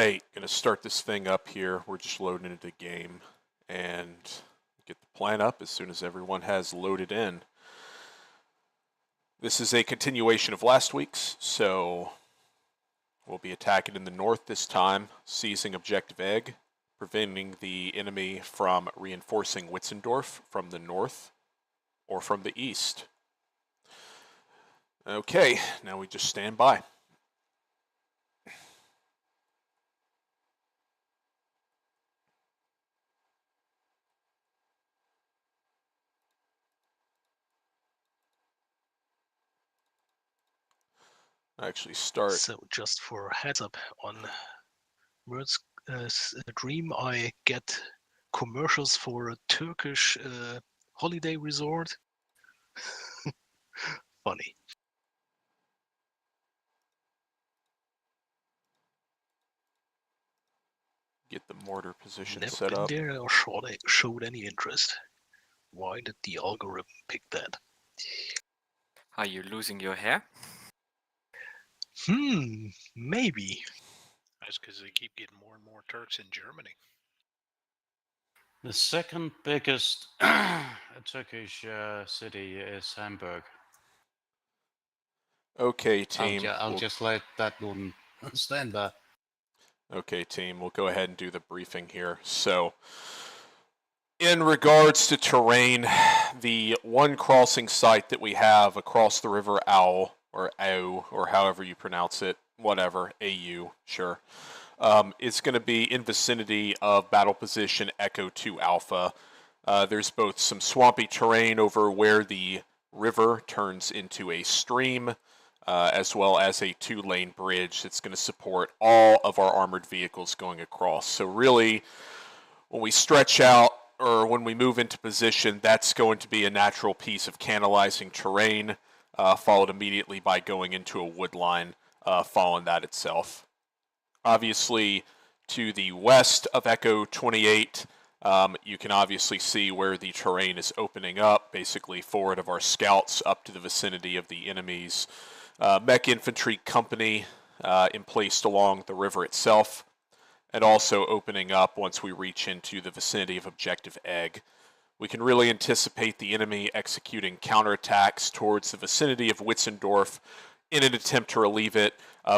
right, gonna start this thing up here. We're just loading into the game and get the plan up as soon as everyone has loaded in. This is a continuation of last week's, so we'll be attacking in the north this time, seizing objective egg, preventing the enemy from reinforcing Wietzendorf from the north or from the east. Okay, now we just stand by. Actually start. So just for a heads up on Words Dream, I get commercials for a Turkish holiday resort. Funny. Get the mortar position Never set been up. there or showed any interest. Why did the algorithm pick that? Are you losing your hair? Maybe. That's because they keep getting more and more Turks in Germany. The second biggest Turkish city is Hamburg. Okay, team. I'll just let that one stand by. Okay, team, we'll go ahead and do the briefing here. So, in regards to terrain, the one crossing site that we have across the river Au, or Au, or however you pronounce it, whatever, AU, sure, it's going to be in vicinity of battle position Echo 2 Alpha. There's both some swampy terrain over where the river turns into a stream, as well as a 2-lane bridge that's going to support all of our armored vehicles going across. So really, when we stretch out, or when we move into position, that's going to be a natural piece of canalizing terrain, followed immediately by going into a wood line, following that itself. Obviously, to the west of Echo 28, you can obviously see where the terrain is opening up, basically forward of our scouts up to the vicinity of the enemy's mech infantry company emplaced along the river itself, and also opening up once we reach into the vicinity of objective egg. We can really anticipate the enemy executing counterattacks towards the vicinity of Wietzendorf in an attempt to relieve it,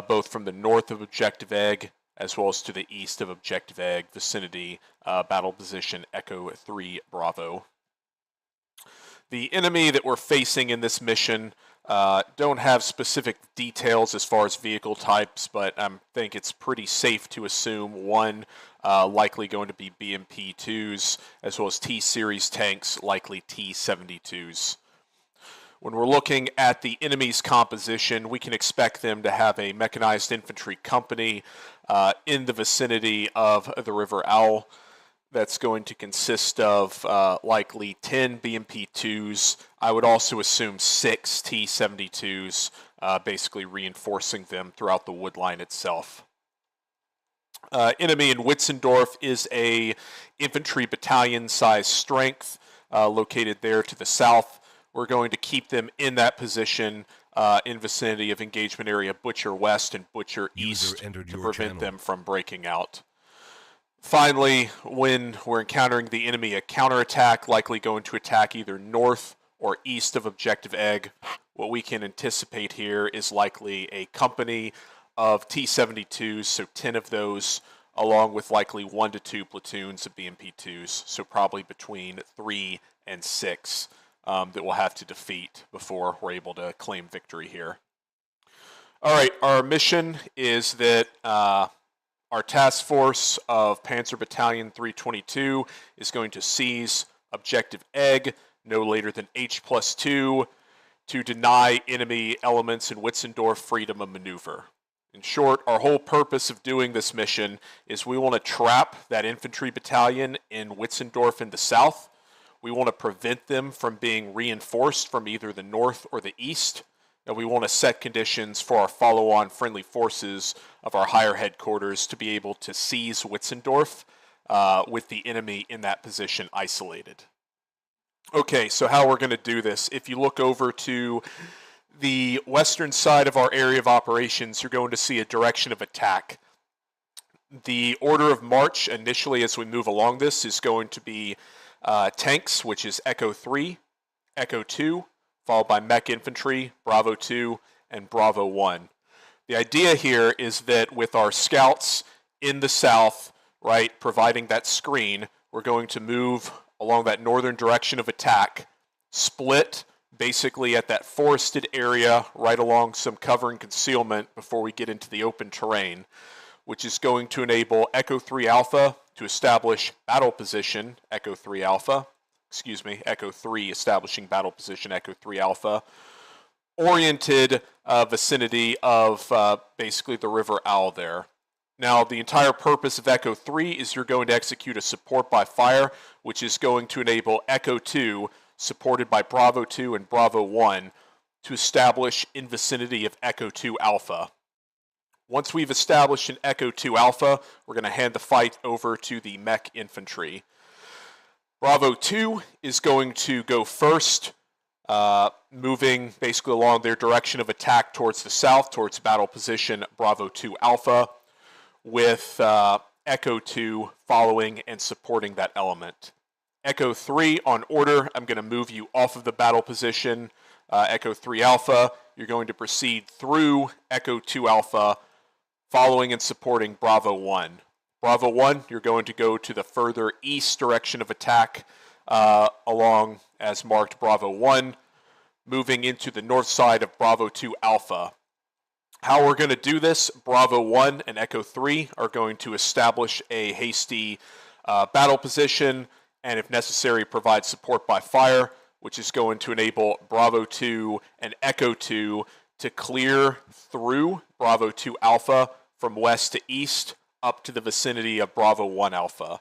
both from the north of objective egg as well as to the east of objective egg vicinity, battle position Echo 3 Bravo. The enemy that we're facing in this mission don't have specific details as far as vehicle types, but I think it's pretty safe to assume one likely going to be BMP-2s, as well as T-Series tanks, likely T-72s. When we're looking at the enemy's composition, we can expect them to have a mechanized infantry company in the vicinity of the River Owl. That's going to consist of likely 10 BMP-2s. I would also assume 6 T-72s, basically reinforcing them throughout the wood line itself. Enemy in Wietzendorf is a infantry battalion size strength located there to the south. We're going to keep them in that position in vicinity of engagement area Butcher West and Butcher East to prevent them from breaking out. Finally, when we're encountering the enemy, a counterattack likely going to attack either north or east of objective egg. What we can anticipate here is likely a company of T-72s, so 10 of those, along with likely 1 to 2 platoons of BMP-2s, so probably between 3 and 6 that we'll have to defeat before we're able to claim victory here. All right, our mission is that our task force of Panzer Battalion 322 is going to seize objective egg no later than H+2 to deny enemy elements in Wietzendorf freedom of maneuver. In short, our whole purpose of doing this mission is we want to trap that infantry battalion in Wietzendorf in the south. We want to prevent them from being reinforced from either the north or the east. And we want to set conditions for our follow-on friendly forces of our higher headquarters to be able to seize Wietzendorf with the enemy in that position isolated. Okay, so how we're going to do this. If you look over to the western side of our area of operations, you're going to see a direction of attack. the order of march initially as we move along this is going to be tanks, which is Echo 3, Echo 2, followed by mech infantry, Bravo 2, and Bravo 1. The idea here is that with our scouts in the south, right, providing that screen, we're going to move along that northern direction of attack, split basically at that forested area right along some cover and concealment before we get into the open terrain, which is going to enable Echo 3 Alpha to establish battle position, Echo 3 Alpha, Echo 3 establishing battle position, Echo 3 Alpha, oriented vicinity of basically the River Owl there. Now, the entire purpose of Echo 3 is you're going to execute a support by fire, which is going to enable Echo 2, supported by Bravo 2 and Bravo 1, to establish in vicinity of Echo 2 Alpha. Once we've established an Echo 2 Alpha, we're going to hand the fight over to the mech infantry. Bravo 2 is going to go first, moving basically along their direction of attack towards the south, towards battle position Bravo 2 Alpha, with Echo 2 following and supporting that element. Echo 3 on order, I'm going to move you off of the battle position. Echo 3 Alpha, you're going to proceed through Echo 2 Alpha, following and supporting Bravo 1. Bravo 1, you're going to go to the further east direction of attack along as marked Bravo 1, moving into the north side of Bravo 2 Alpha. How we're going to do this, Bravo 1 and Echo 3 are going to establish a hasty battle position and if necessary provide support by fire, which is going to enable Bravo 2 and Echo 2 to clear through Bravo 2 Alpha from west to east up to the vicinity of Bravo 1 Alpha.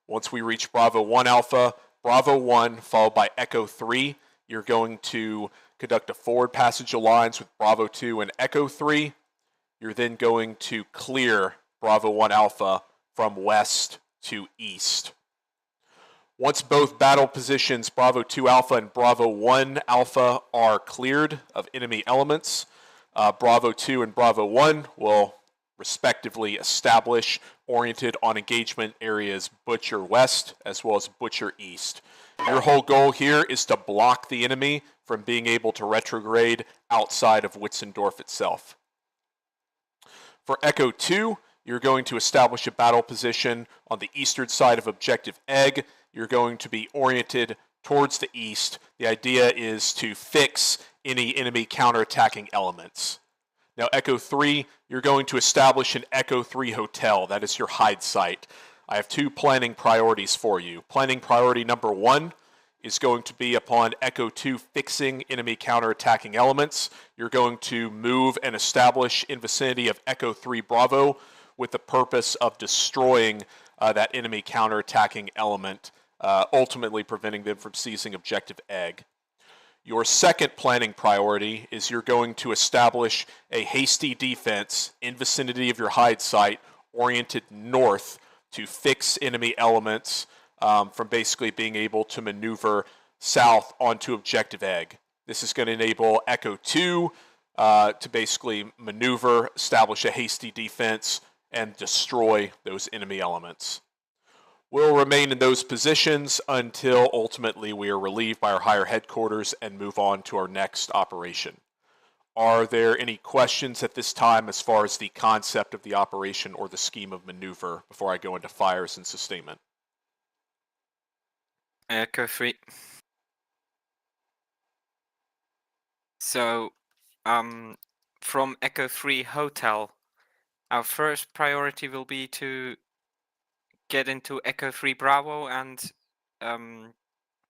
Once we reach Bravo 1 Alpha, Bravo 1 followed by Echo 3, you're going to conduct a forward passage alliance with Bravo 2 and Echo 3. You're then going to clear Bravo 1 Alpha from west to east. Once both battle positions, Bravo 2 Alpha and Bravo 1 Alpha, are cleared of enemy elements, Bravo 2 and Bravo 1 will respectively establish oriented on engagement areas Butcher West as well as Butcher East. Your whole goal here is to block the enemy from being able to retrograde outside of Wietzendorf itself. For Echo 2, you're going to establish a battle position on the eastern side of Objective Egg. You're going to be oriented towards the east. The idea is to fix any enemy counterattacking elements. Now, Echo 3, you're going to establish an Echo 3 hotel. That is your hide site. I have two planning priorities for you. Planning priority number 1 is going to be upon Echo 2 fixing enemy counterattacking elements. You're going to move and establish in vicinity of Echo 3 Bravo with the purpose of destroying that enemy counterattacking element, ultimately preventing them from seizing Objective Egg. Your second planning priority is you're going to establish a hasty defense in vicinity of your hide site oriented north to fix enemy elements from basically being able to maneuver south onto Objective Egg. This is going to enable Echo 2 to basically maneuver, establish a hasty defense, and destroy those enemy elements. We'll remain in those positions until ultimately we are relieved by our higher headquarters and move on to our next operation. Are there any questions at this time as far as the concept of the operation or the scheme of maneuver before I go into fires and sustainment? Echo 3. So, from Echo 3 Hotel, our first priority will be to get into Echo 3 Bravo and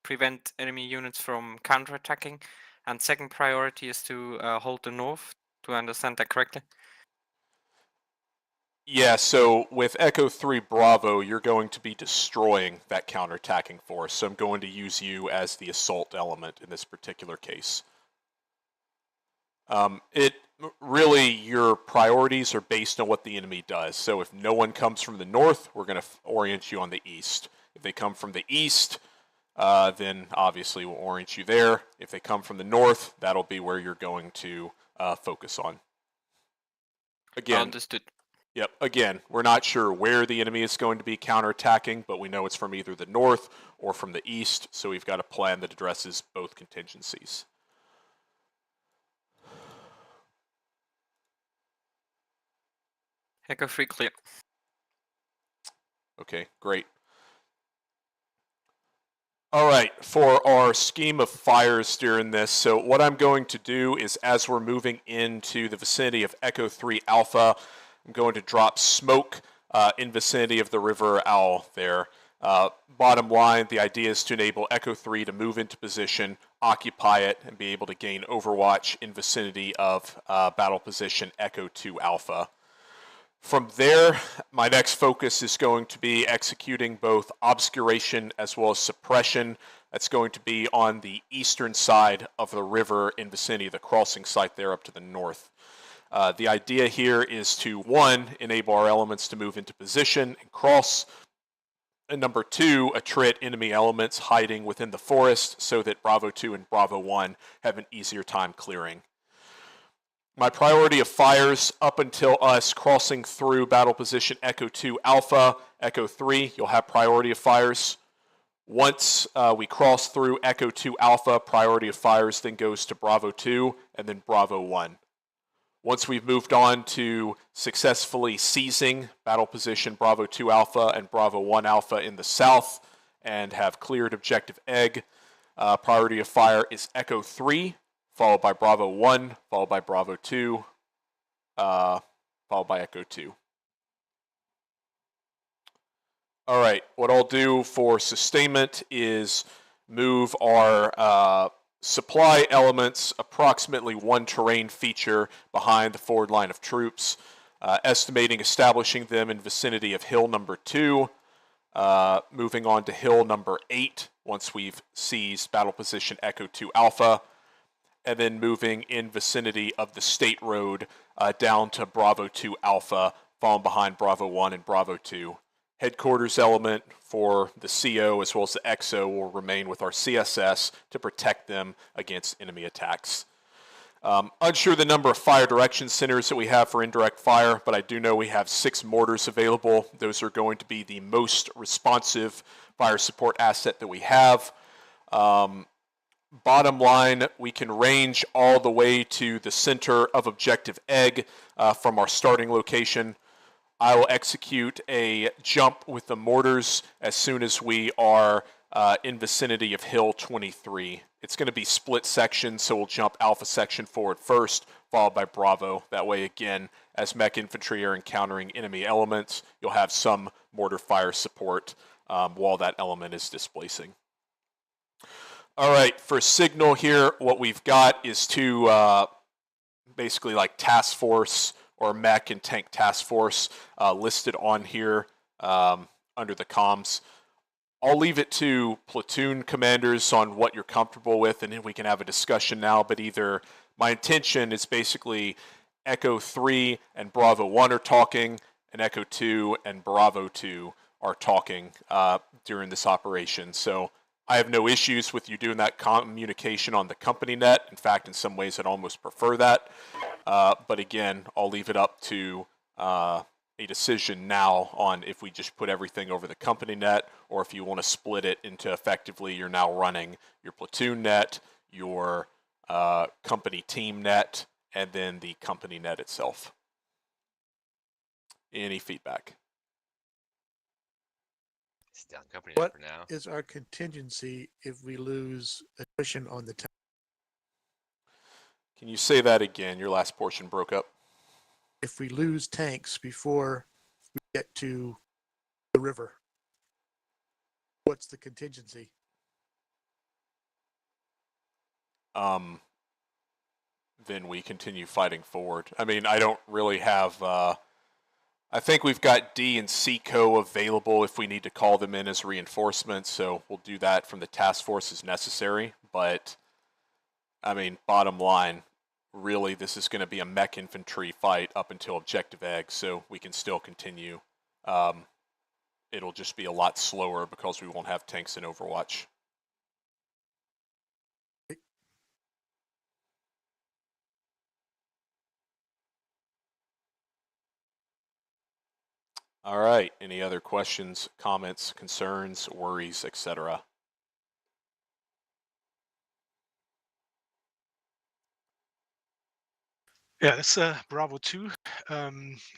prevent enemy units from counterattacking. And second priority is to hold the north. Do I understand that correctly? Yeah, so with Echo 3 Bravo, you're going to be destroying that counterattacking force. So I'm going to use you as the assault element in this particular case. Really, your priorities are based on what the enemy does. So if no one comes from the north, we're going to orient you on the east. If they come from the east, then obviously we'll orient you there. If they come from the north, that'll be where you're going to focus on. Again, Understood. Yep, again, we're not sure where the enemy is going to be counterattacking, but we know it's from either the north or from the east, so we've got a plan that addresses both contingencies. Echo 3 clear. Okay, great. All right, for our scheme of fires during this, so what I'm going to do is as we're moving into the vicinity of Echo 3 Alpha, I'm going to drop smoke in vicinity of the River Owl there. Bottom line, the idea is to enable Echo 3 to move into position, occupy it, and be able to gain overwatch in vicinity of battle position Echo 2 Alpha. From there, my next focus is going to be executing both obscuration as well as suppression. That's going to be on the eastern side of the river in vicinity of the crossing site there up to the north. The idea here is to, one, enable our elements to move into position and cross, and number two, attrit enemy elements hiding within the forest so that Bravo 2 and Bravo 1 have an easier time clearing. My priority of fires up until us crossing through battle position Echo 2 Alpha, Echo 3, you'll have priority of fires. Once we cross through Echo 2 Alpha, priority of fires then goes to Bravo 2 and then Bravo 1. Once we've moved on to successfully seizing battle position Bravo 2 Alpha and Bravo 1 Alpha in the south and have cleared objective egg, priority of fire is Echo 3, followed by Bravo 1, followed by Bravo 2, followed by Echo 2. All right, what I'll do for sustainment is move our supply elements approximately one terrain feature behind the forward line of troops, estimating establishing them in vicinity of hill number 2, moving on to hill number 8 once we've seized battle position Echo 2 Alpha, and then moving in vicinity of the state road down to Bravo 2 Alpha, falling behind Bravo 1 and Bravo 2. Headquarters element for the CO as well as the XO will remain with our CSS to protect them against enemy attacks. Unsure the number of fire direction centers that we have for indirect fire, but I do know we have 6 mortars available. Those are going to be the most responsive fire support asset that we have. Bottom line, we can range all the way to the center of objective egg from our starting location. I will execute a jump with the mortars as soon as we are in vicinity of hill 23. It's going to be split sections, so we'll jump alpha section forward first, followed by Bravo. That way, again, as mech infantry are encountering enemy elements, you'll have some mortar fire support while that element is displacing. All right, for signal here, what we've got is two basically like task force or mech and tank task force listed on here under the comms. I'll leave it to platoon commanders on what you're comfortable with, and then we can have a discussion now, but either my intention is basically Echo 3 and Bravo 1 are talking, and Echo 2 and Bravo 2 are talking during this operation. So I have no issues with you doing that communication on the company net. In fact, in some ways, I'd almost prefer that. But again, I'll leave it up to a decision now on if we just put everything over the company net, or if you want to split it into effectively you're now running your platoon net, your company team net, and then the company net itself. Any feedback? Stay on company What for now. is our contingency if we lose attrition on the tank? Can you say that again? Your last portion broke up. If we lose tanks before we get to the river, what's the contingency? Then we continue fighting forward. I mean, I don't really have... I think we've got D and C Co available if we need to call them in as reinforcements, so we'll do that from the task force as necessary. But, I mean, bottom line, really this is going to be a mech infantry fight up until objective egg, so we can still continue. It'll just be a lot slower because we won't have tanks in Overwatch. All right. Any other questions, comments, concerns, worries, etc.? Yeah, it's Bravo 2.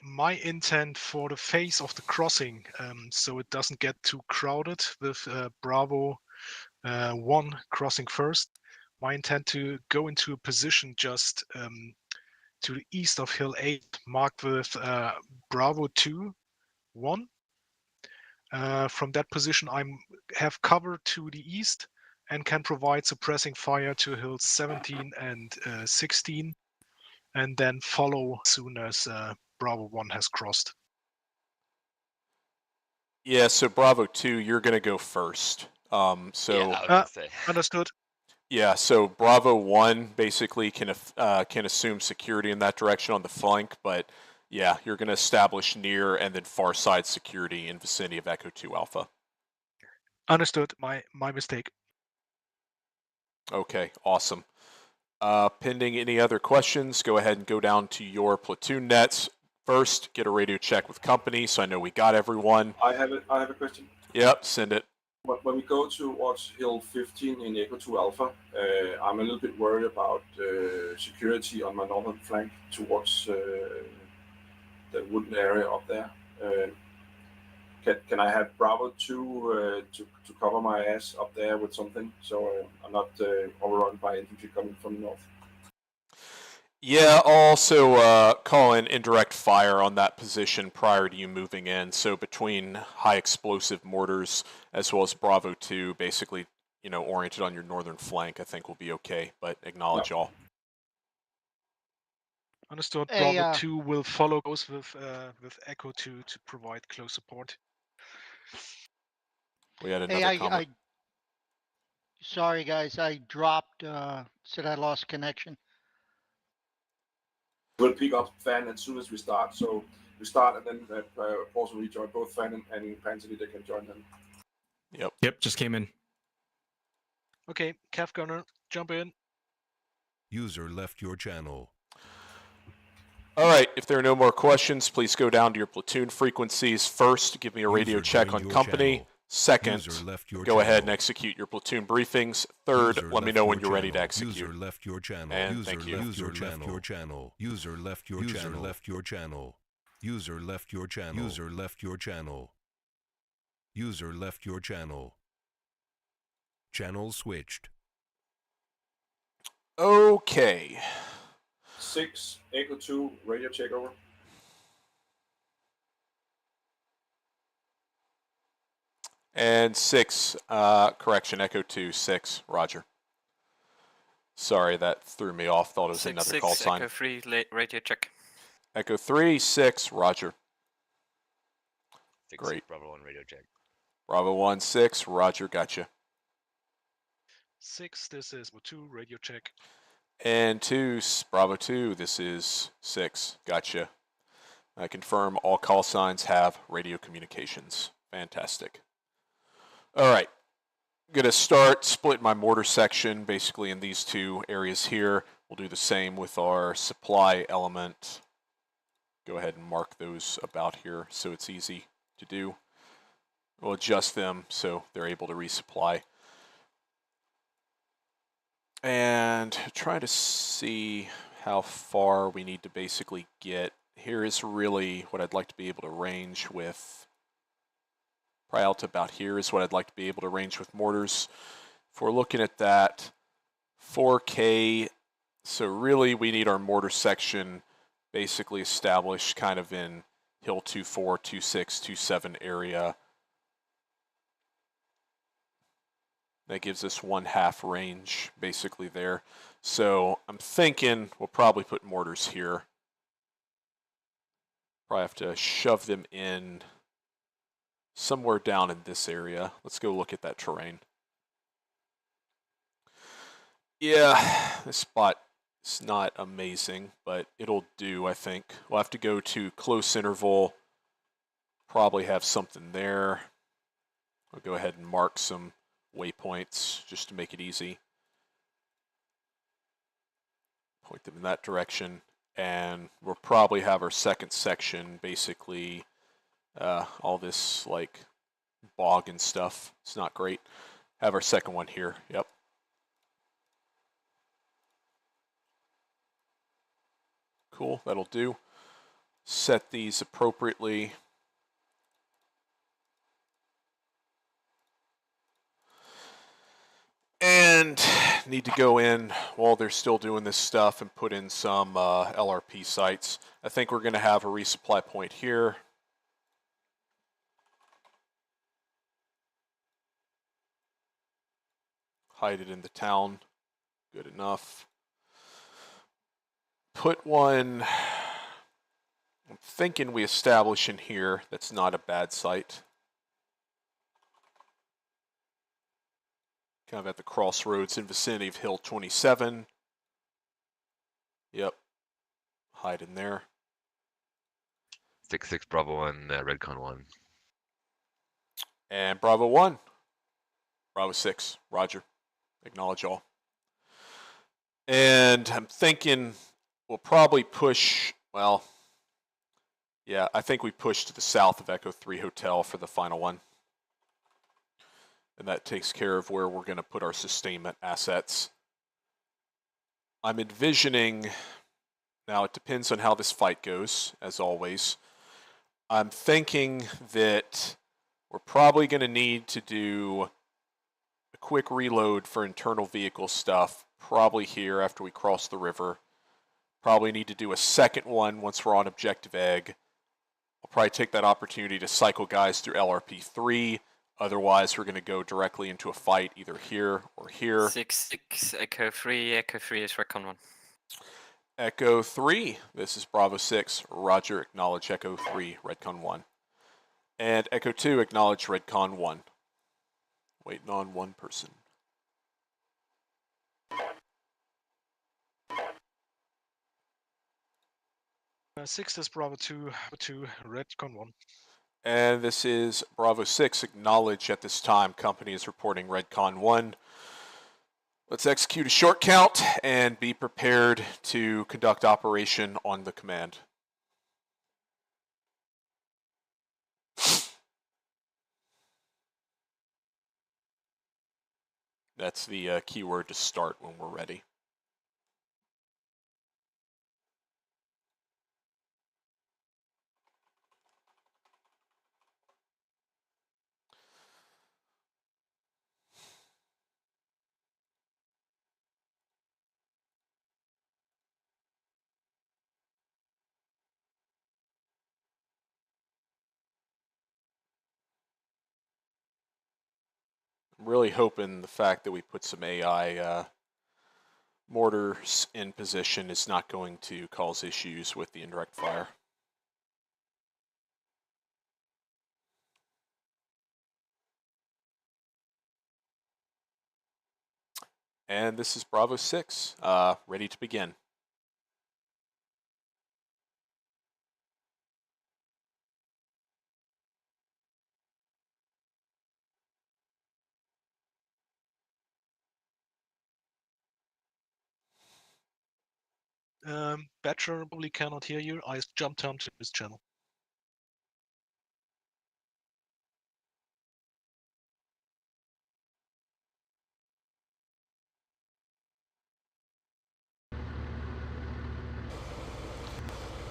My intent for the phase of the crossing, so it doesn't get too crowded with Bravo 1 crossing first. My intent to go into a position just to the east of Hill 8, marked with Bravo 2, 1. From that position, I have cover to the east and can provide suppressing fire to Hills 17 and 16. And then follow as soon as Bravo 1 has crossed. Yeah, so Bravo 2, you're going to go first. Yeah, I was gonna say. Understood. Yeah, so Bravo 1 basically can assume security in that direction on the flank, but yeah, you're going to establish near and then far side security in vicinity of Echo 2 Alpha. Understood. My mistake. Okay, awesome. Pending any other questions, go ahead and go down to your platoon nets. First, get a radio check with company, so I know we got everyone. I have a question. Yep, send it. When we go towards Hill 15 in Echo 2 Alpha, I'm a little bit worried about security on my northern flank towards the wooden area up there. Can I have Bravo 2 to cover my ass up there with something, so I'm not overrun by infantry coming from the north? Yeah, I'll also call in indirect fire on that position prior to you moving in. So between high explosive mortars as well as Bravo 2, basically, oriented on your northern flank, I think will be okay. But acknowledge all. Understood. Hey, Bravo 2 will follow those with Echo 2 to provide close support. We had another Hey, comment. Sorry guys, I dropped, said I lost connection. We'll pick up Fan as soon as we start. So we start and then also rejoin both Fan and Panzer. They can join them. Yep, just came in. Okay, Cav Gunner, jump in. User left your channel. All right, if there are no more questions, please go down to your platoon frequencies. First, give me a radio User check joined on your company. channel. Second, User left your go ahead and channel. execute your platoon briefings. Third, User let me left know when your you're ready to channel. execute. User left your channel. And User thank you. left your channel. User left your channel. User left your channel. User left your channel. User left your channel. User left your channel. Channel switched. Okay. 6, Echo 2, radio check over. And 6, correction, Echo 2, 6, Roger. Sorry, that threw me off. Thought it was another call sign. Echo 3, radio check. Echo 3, 6, Roger. 6, Great. Bravo 1 radio check. Bravo 1, 6, Roger, gotcha. 6, this is 2, radio check. And 2, Bravo 2, this is 6, gotcha. I confirm all call signs have radio communications. Fantastic. All right. I'm going to start split my mortar section basically in these two areas here. We'll do the same with our supply element. Go ahead and mark those about here so it's easy to do. We'll adjust them so they're able to resupply. And try to see how far we need to basically get. Here is really what I'd like to be able to range with. Probably out to about here is what I'd like to be able to range with mortars. If we're looking at that, 4K, so really we need our mortar section basically established kind of in Hill 24, 26, 27 area. That gives us 1/2 range basically there. So I'm thinking we'll probably put mortars here. Probably have to shove them in somewhere down in this area. Let's go look at that terrain. Yeah, this spot is not amazing, but it'll do, I think. We'll have to go to close interval. Probably have something there. I'll go ahead and mark some waypoints just to make it easy. Point them in that direction. And we'll probably have our second section basically All this like bog and stuff. It's not great. Have our second one here. Yep. Cool, that'll do. Set these appropriately. And need to go in while they're still doing this stuff and put in some LRP sites. I think we're going to have a resupply point here. Hide it in the town. Good enough. Put one, I'm thinking we establish in here. That's not a bad site. Kind of at the crossroads in vicinity of Hill 27. Yep. Hide in there. 6-6 Bravo 1, Redcon 1. And Bravo 1. Bravo 6. Roger. Acknowledge all. And I'm thinking we'll probably push, well, yeah, I think we push to the south of Echo 3 Hotel for the final one. And that takes care of where we're going to put our sustainment assets. I'm envisioning, now it depends on how this fight goes, as always. I'm thinking that we're probably going to need to do a quick reload for internal vehicle stuff, probably here after we cross the river. Probably need to do a second one once we're on Objective Egg. I'll probably take that opportunity to cycle guys through LRP 3. Otherwise, we're going to go directly into a fight either here or here. 6-6, Echo 3. Echo 3 is Recon 1. Echo 3, this is Bravo 6. Roger, acknowledge Echo 3, Redcon 1. And Echo 2, acknowledge Redcon 1. Waiting on one person. Six is Bravo 2, Redcon 1. And this is Bravo 6, acknowledge at this time. Company is reporting Redcon 1. Let's execute a short count and be prepared to conduct operation on the command. That's the keyword to start when we're ready. I'm really hoping the fact that we put some AI mortars in position is not going to cause issues with the indirect fire. And this is Bravo 6, ready to begin. Badger probably cannot hear you. I jumped onto his channel.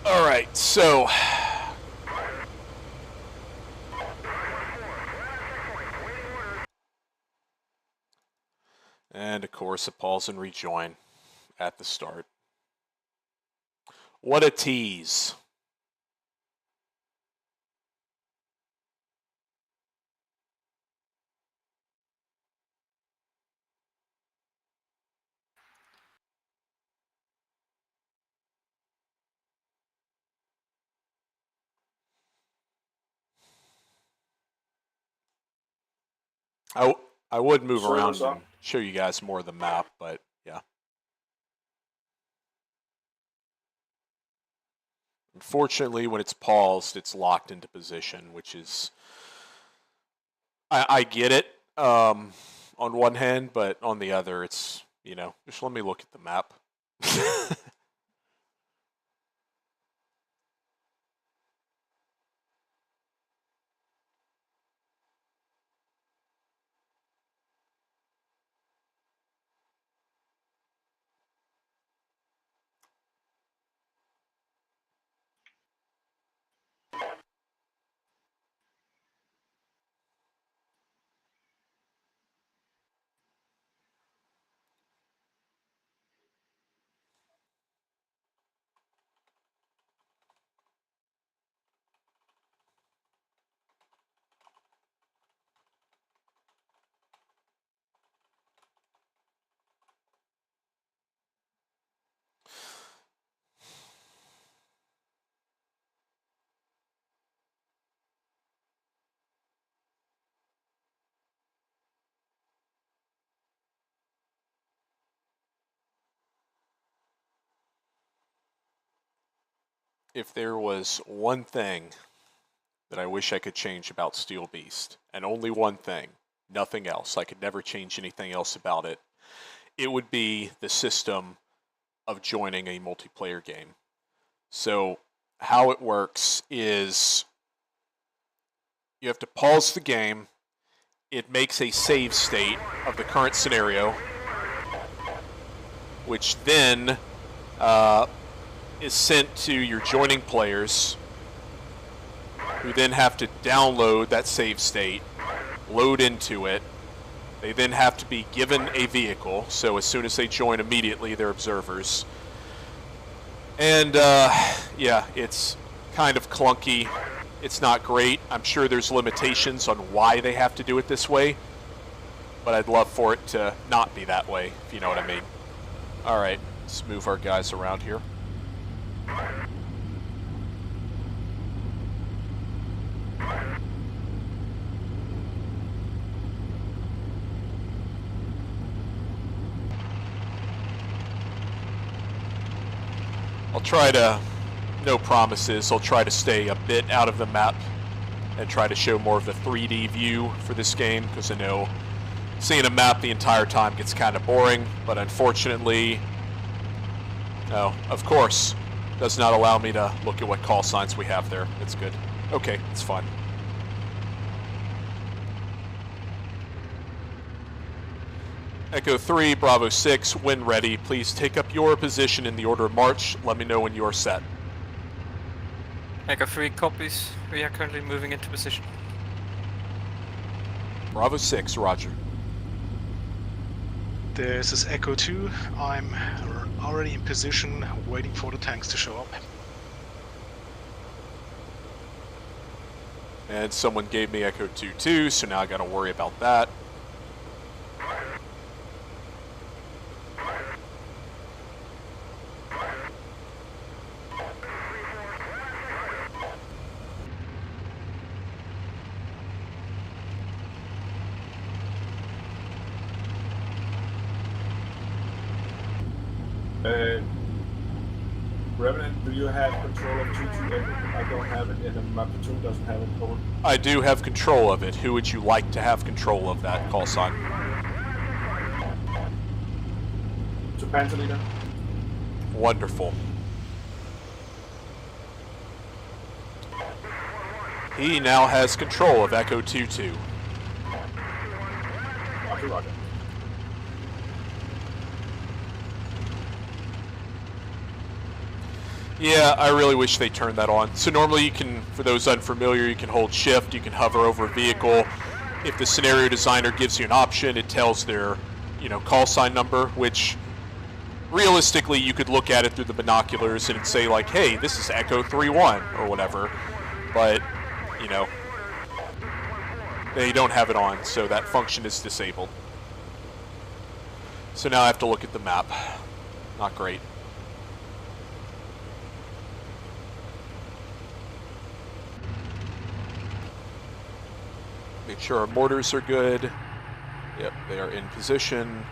All right, so and of course a pause and rejoin at the start. What a tease. I would move around and show you guys more of the map, but yeah. Unfortunately, when it's paused, it's locked into position, which is, I get it on one hand, but on the other, it's, you know, just let me look at the map. if there was one thing that I wish I could change about Steel Beast, and only one thing, nothing else, I could never change anything else about it, it would be the system of joining a multiplayer game. So how it works is you have to pause the game, it makes a save state of the current scenario, which then is sent to your joining players, who then have to download that save state, load into it. They then have to be given a vehicle, so as soon as they join immediately, they're observers. And yeah, it's kind of clunky. It's not great. I'm sure there's limitations on why they have to do it this way, but I'd love for it to not be that way, if you know what I mean. Alright, let's move our guys around here. I'll try to, no promises, I'll try to stay a bit out of the map and try to show more of the 3D view for this game, because I know seeing a map the entire time gets kind of boring, but unfortunately, oh, of course, does not allow me to look at what call signs we have there. It's good. Okay, it's fine. Echo 3, Bravo 6, when ready, please take up your position in the order of march. Let me know when you are set. Echo 3 copies. We are currently moving into position. Bravo 6, roger. This is Echo 2. I'm already in position, waiting for the tanks to show up. And someone gave me Echo 2 too, so now I gotta worry about that. Revenant, do you have control of 22 Echo? I don't have it, and my platoon doesn't have it. Over. I do have control of it. Who would you like to have control of that call sign? To Panther Leader. Wonderful. He now has control of Echo 2-2. Roger, roger. Yeah, I really wish they turned that on. So normally you can, for those unfamiliar, you can hold shift, you can hover over a vehicle. If the scenario designer gives you an option, it tells their, call sign number, which realistically you could look at it through the binoculars and it'd say like, hey, this is Echo 3-1 or whatever. But, they don't have it on, so that function is disabled. So now I have to look at the map. Not great. Make sure our mortars are good. Yep, they are in position.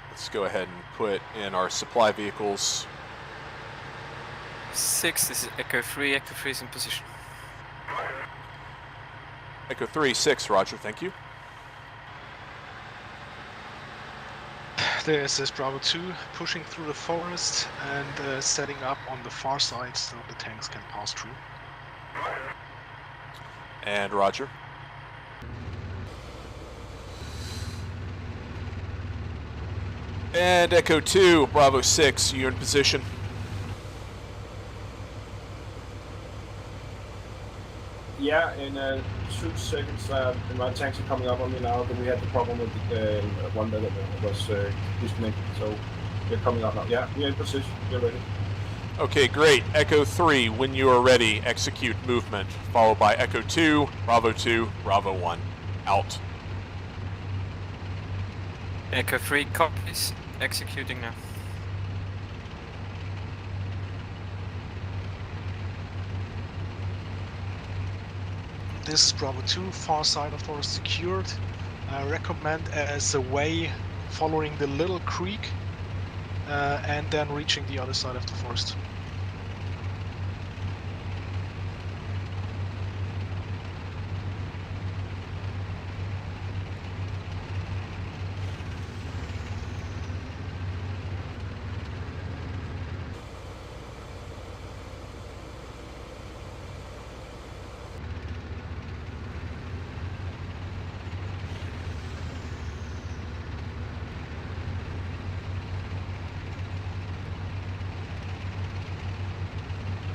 Let's go ahead and put in our supply vehicles. 6, this is Echo 3. Echo 3 is in position. Echo 3, 6, roger, thank you. This is Bravo 2, pushing through the forest and setting up on the far side so the tanks can pass through. And roger. And Echo 2, Bravo 6, you in position. Yeah, in 2 seconds, my tanks are coming up on me now, but we had the problem with the one that was disconnected, so they're coming up now. Yeah, we're in position, we're ready. Okay, great. Echo 3, when you are ready, execute movement, followed by Echo 2, Bravo 1. Out. Echo 3 copies. Executing now. This is Bravo 2, far side of forest secured. I recommend as a way following the little creek and then reaching the other side of the forest.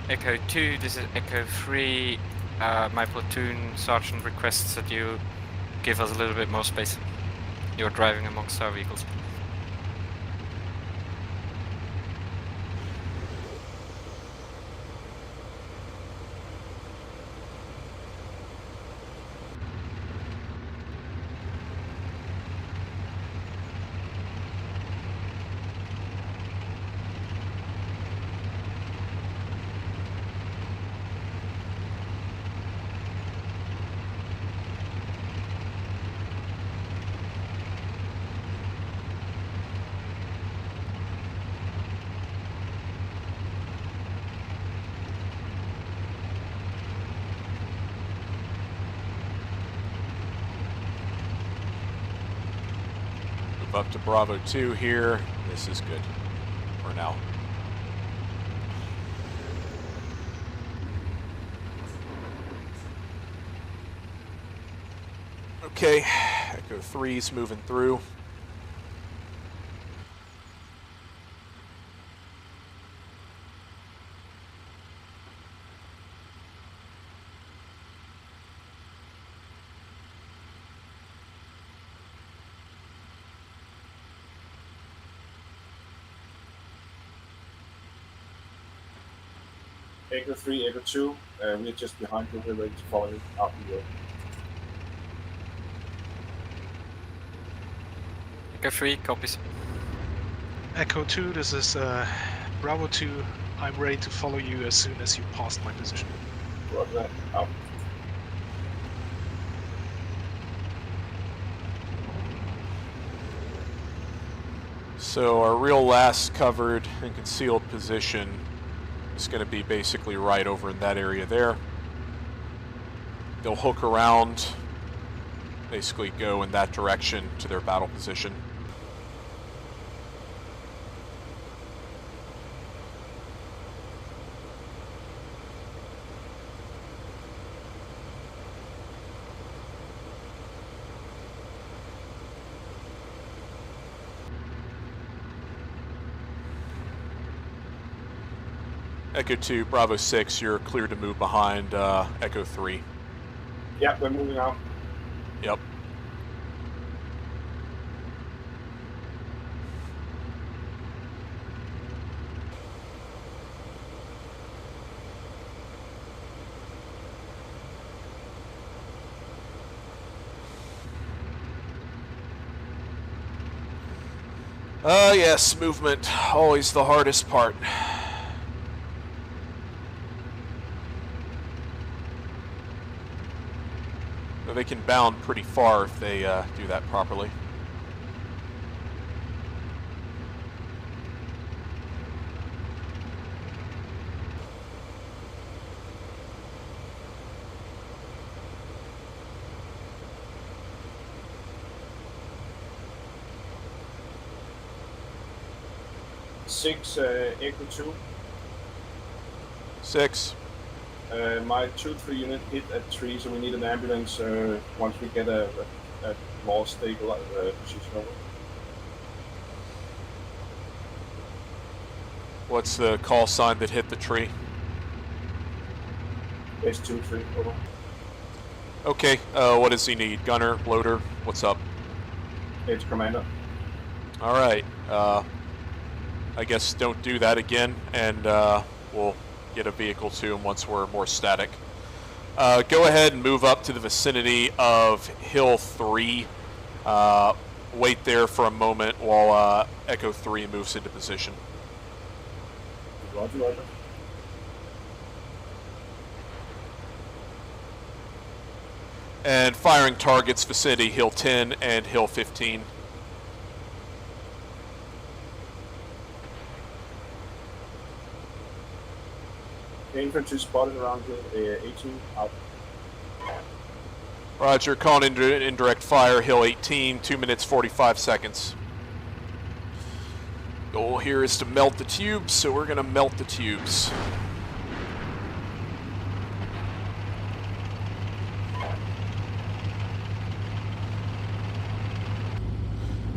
Echo 2, this is Echo 3. My platoon sergeant requests that you give us a little bit more space. You're driving amongst our vehicles. Up to Bravo 2 here. This is good for now. Okay, Echo 3's moving through. Echo 3, Echo 2, we're just behind you, we're ready to follow you out the road. Echo 3, copies. Echo 2, this is Bravo 2. I'm ready to follow you as soon as you pass my position. Roger that, out. So our real last covered and concealed position is going to be basically right over in that area there. They'll hook around, basically go in that direction to their battle position. Echo 2, Bravo 6, you're clear to move behind Echo 3. Yeah, we're moving out. Yep. Yes, movement, always the hardest part. They can bound pretty far if they do that properly. Six, Echo 2. 6. My 2-3 unit hit at 3, so we need an ambulance once we get a more stable position over. What's the call sign that hit the tree? It's 2-3, over. Okay, what does he need? Gunner, loader, what's up? It's commander. Alright, I guess don't do that again, and we'll get a vehicle to him once we're more static. Go ahead and move up to the vicinity of Hill 3. Wait there for a moment while Echo 3 moves into position. Roger, roger. And firing targets vicinity Hill 10 and Hill 15. Infantry spotted around Hill 18, out. Roger, calling into indirect fire, Hill 18, 2 minutes 45 seconds. Goal here is to melt the tubes, so we're going to melt the tubes.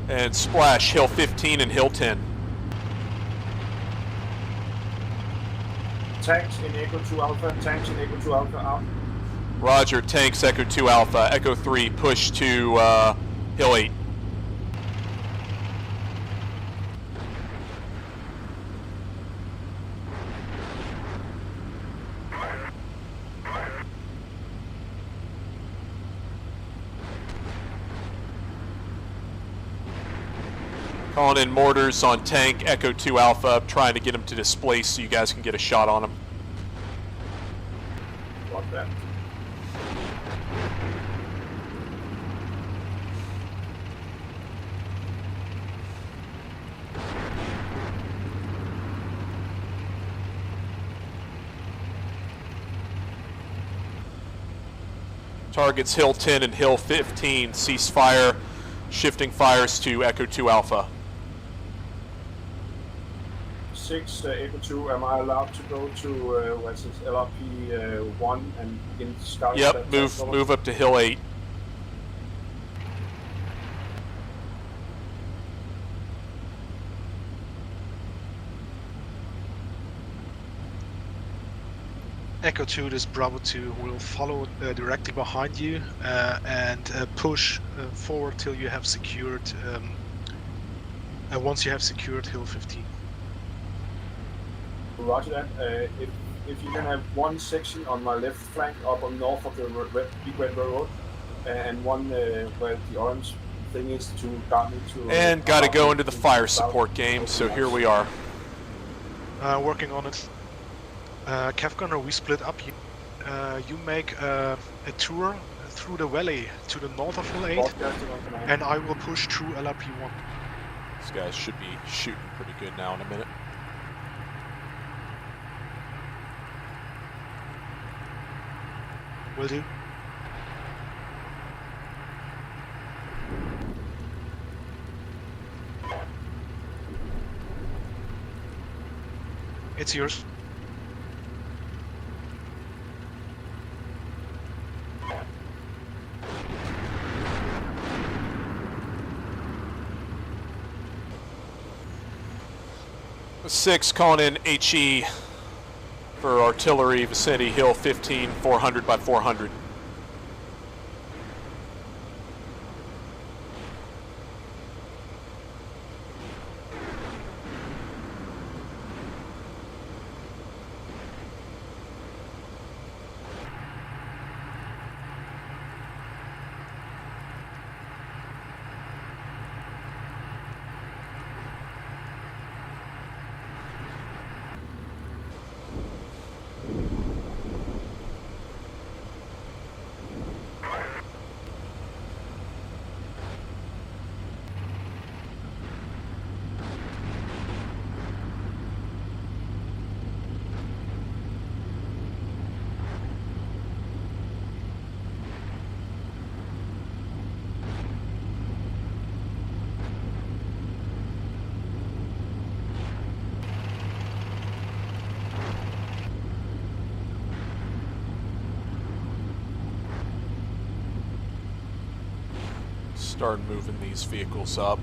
And splash, Hill 15 and Hill 10. Tanks in Echo 2 Alpha, tanks in Echo 2 Alpha, out. Roger, tanks Echo 2 Alpha, Echo 3, push to Hill 8. Calling in mortars on tank Echo 2 Alpha, trying to get him to displace so you guys can get a shot on him. Block that. Targets Hill 10 and Hill 15. Cease fire. Shifting fires to Echo 2 Alpha. 6 Echo 2, am I allowed to go to what's this, LRP 1 and begin scouting? Yep, move up to Hill 8. Echo 2, this Bravo 2 will follow directly behind you and push forward till you have secured, once you have secured Hill 15. Roger that. If you can have one section on my left flank up on north of the Big Red Road and one where the orange thing is to guard me to... And got to go into the fire support game, so here we are. Working on it. Kevgunner, we split up. You make a tour through the valley to the north of Hill 8, and I will push through LRP 1. These guys should be shooting pretty good now in a minute. Will do. It's yours. Six calling in HE for artillery vicinity Hill 15, 400 by 400. Start moving these vehicles up.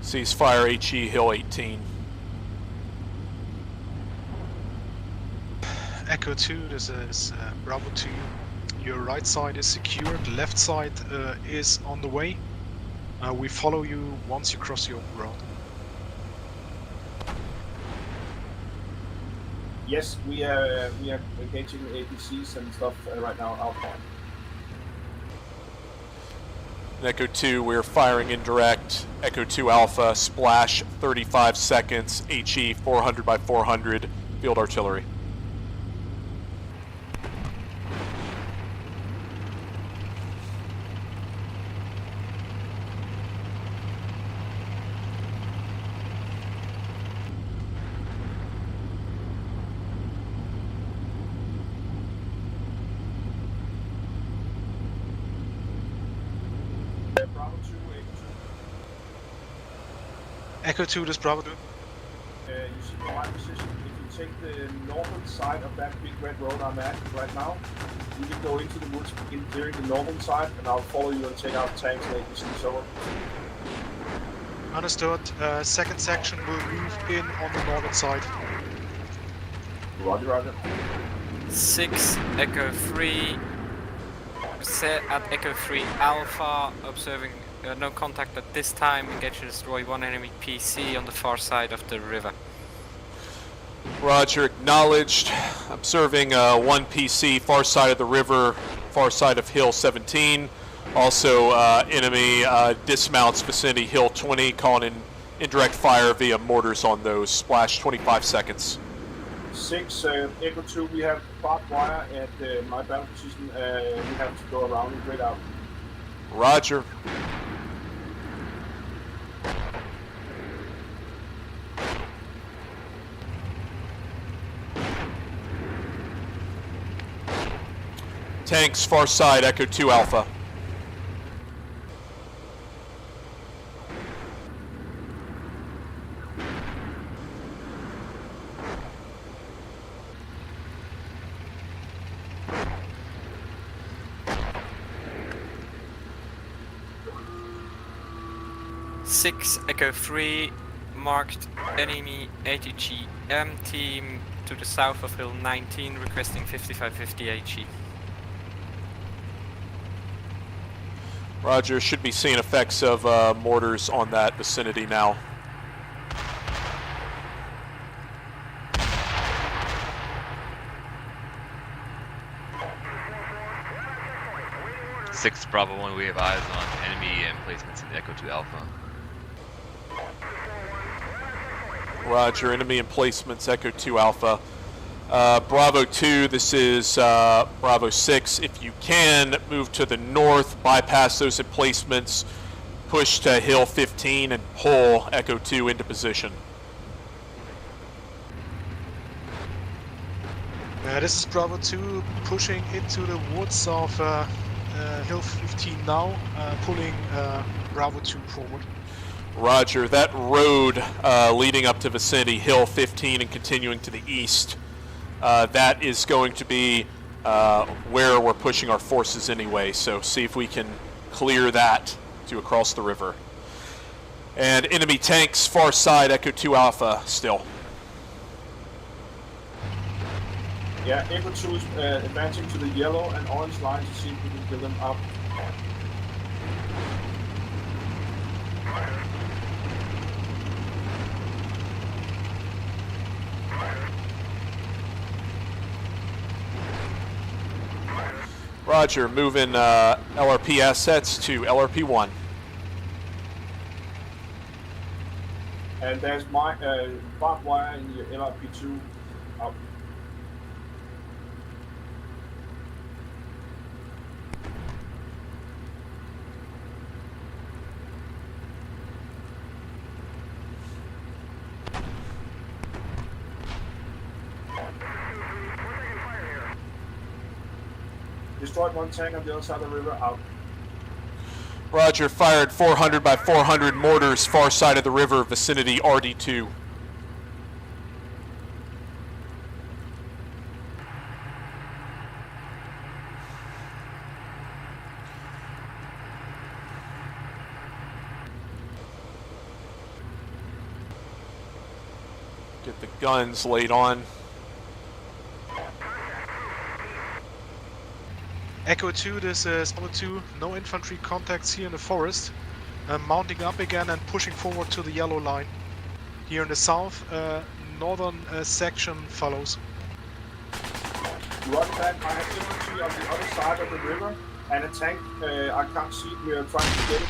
Ceasefire HE Hill 18. Echo 2, this is Bravo 2. Your right side is secured, left side is on the way. We follow you once you cross the open ground. Yes, we are engaging APCs and stuff right now outbound. Echo 2, we're firing indirect. Echo 2 Alpha, splash 35 seconds, HE 400 by 400, field artillery. Bravo 2, Echo 2, this Bravo 2. you see my position. If you take the northern side of that big red road I'm at right now, you can go into the woods, begin clearing the northern side, and I'll follow you and take out tanks and APCs over. Understood. Second section will move in on the northern side. Roger, roger. 6 Echo 3. Set at Echo 3 Alpha, observing no contact at this time. Engage to destroy one enemy PC on the far side of the river. Roger, acknowledged. Observing one PC, far side of the river, far side of Hill 17. Also, enemy dismounts vicinity Hill 20, calling in indirect fire via mortars on those. Splash 25 seconds. 6 Echo 2, we have barbed wire at my battle position. We have to go around and grid out. Roger. Tanks, far side, Echo 2 Alpha. Six Echo 3 marked enemy ATGM team to the south of Hill 19, requesting 5550 HE. Roger, should be seeing effects of mortars on that vicinity now. Six Bravo 1, we have eyes on enemy emplacements in Echo 2 Alpha. Roger, enemy emplacements, Echo 2 Alpha. Bravo 2, this is Bravo 6. If you can, move to the north, bypass those emplacements, push to Hill 15, and pull Echo 2 into position. This is Bravo 2 pushing into the woods of Hill 15 now, pulling Bravo 2 forward. Roger, that road leading up to vicinity Hill 15 and continuing to the east, that is going to be where we're pushing our forces anyway, so see if we can clear that to across the river. And enemy tanks, far side, Echo 2 Alpha still. Yeah, Echo 2 is advancing to the yellow and orange line to see if we can kill them up. Roger, moving LRP assets to LRP 1. And there's my barbed wire in the LRP 2 up. Destroyed one tank on the other side of the river, out. Roger, fired 400 by 400 mortars, far side of the river, vicinity RD2. Get the guns laid on. Echo 2, this is Bravo 2, no infantry contacts here in the forest. Mounting up again and pushing forward to the yellow line. Here in the south, northern section follows. Roger that. I have infantry on the other side of the river and a tank. I can't see it. We are trying to get it.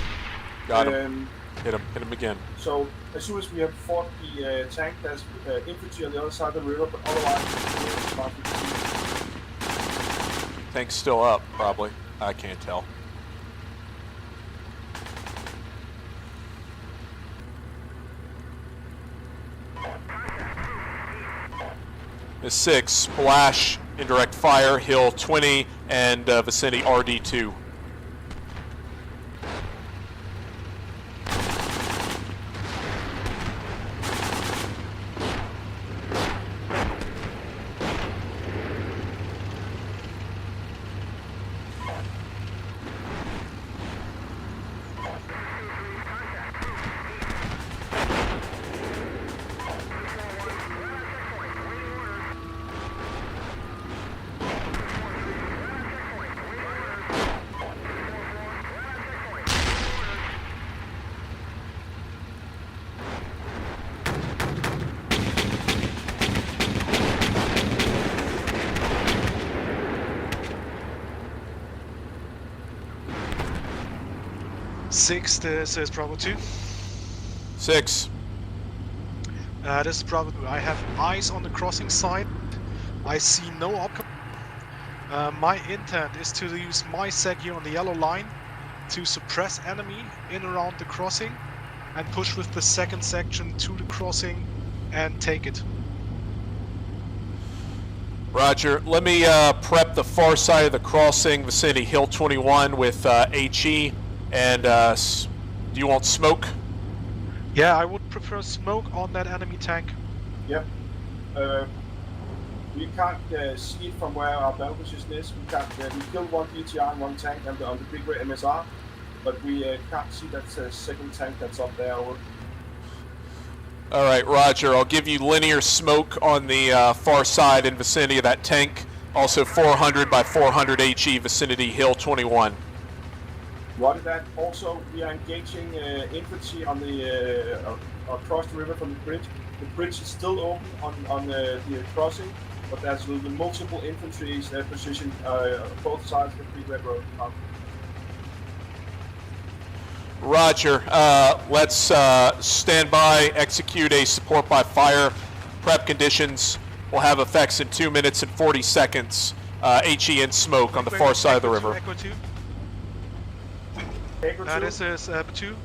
Got him. Hit him again. So as soon as we have fought the tank, there's infantry on the other side of the river, but otherwise, Tank's still up, probably. I can't tell. The 6, splash, indirect fire, hill 20, and vicinity RD2. Six, this is Bravo 2. 6. This is Bravo 2. I have eyes on the crossing side. I see no outcome. My intent is to use my seg here on the yellow line to suppress enemy in around the crossing and push with the second section to the crossing and take it. Roger. Let me prep the far side of the crossing, vicinity Hill 21 with HE. And do you want smoke? Yeah, I would prefer smoke on that enemy tank. Yep. We can't see it from where our battle position is. We can't. We killed one BTR and one tank on the big red MSR, but we can't see that second tank that's up there. Over. All right, Roger. I'll give you linear smoke on the far side in vicinity of that tank. Also 400 by 400 HE, vicinity Hill 21. Roger that. Also, we are engaging infantry on the across the river from the bridge. The bridge is still open on the crossing, but there's multiple infantry positioned both sides of the Big Red Road. Roger. Let's stand by, execute a support by fire. Prep conditions will have effects in 2 minutes and 40 seconds. HE and smoke on the far side of the river. Echo 2. This is 2.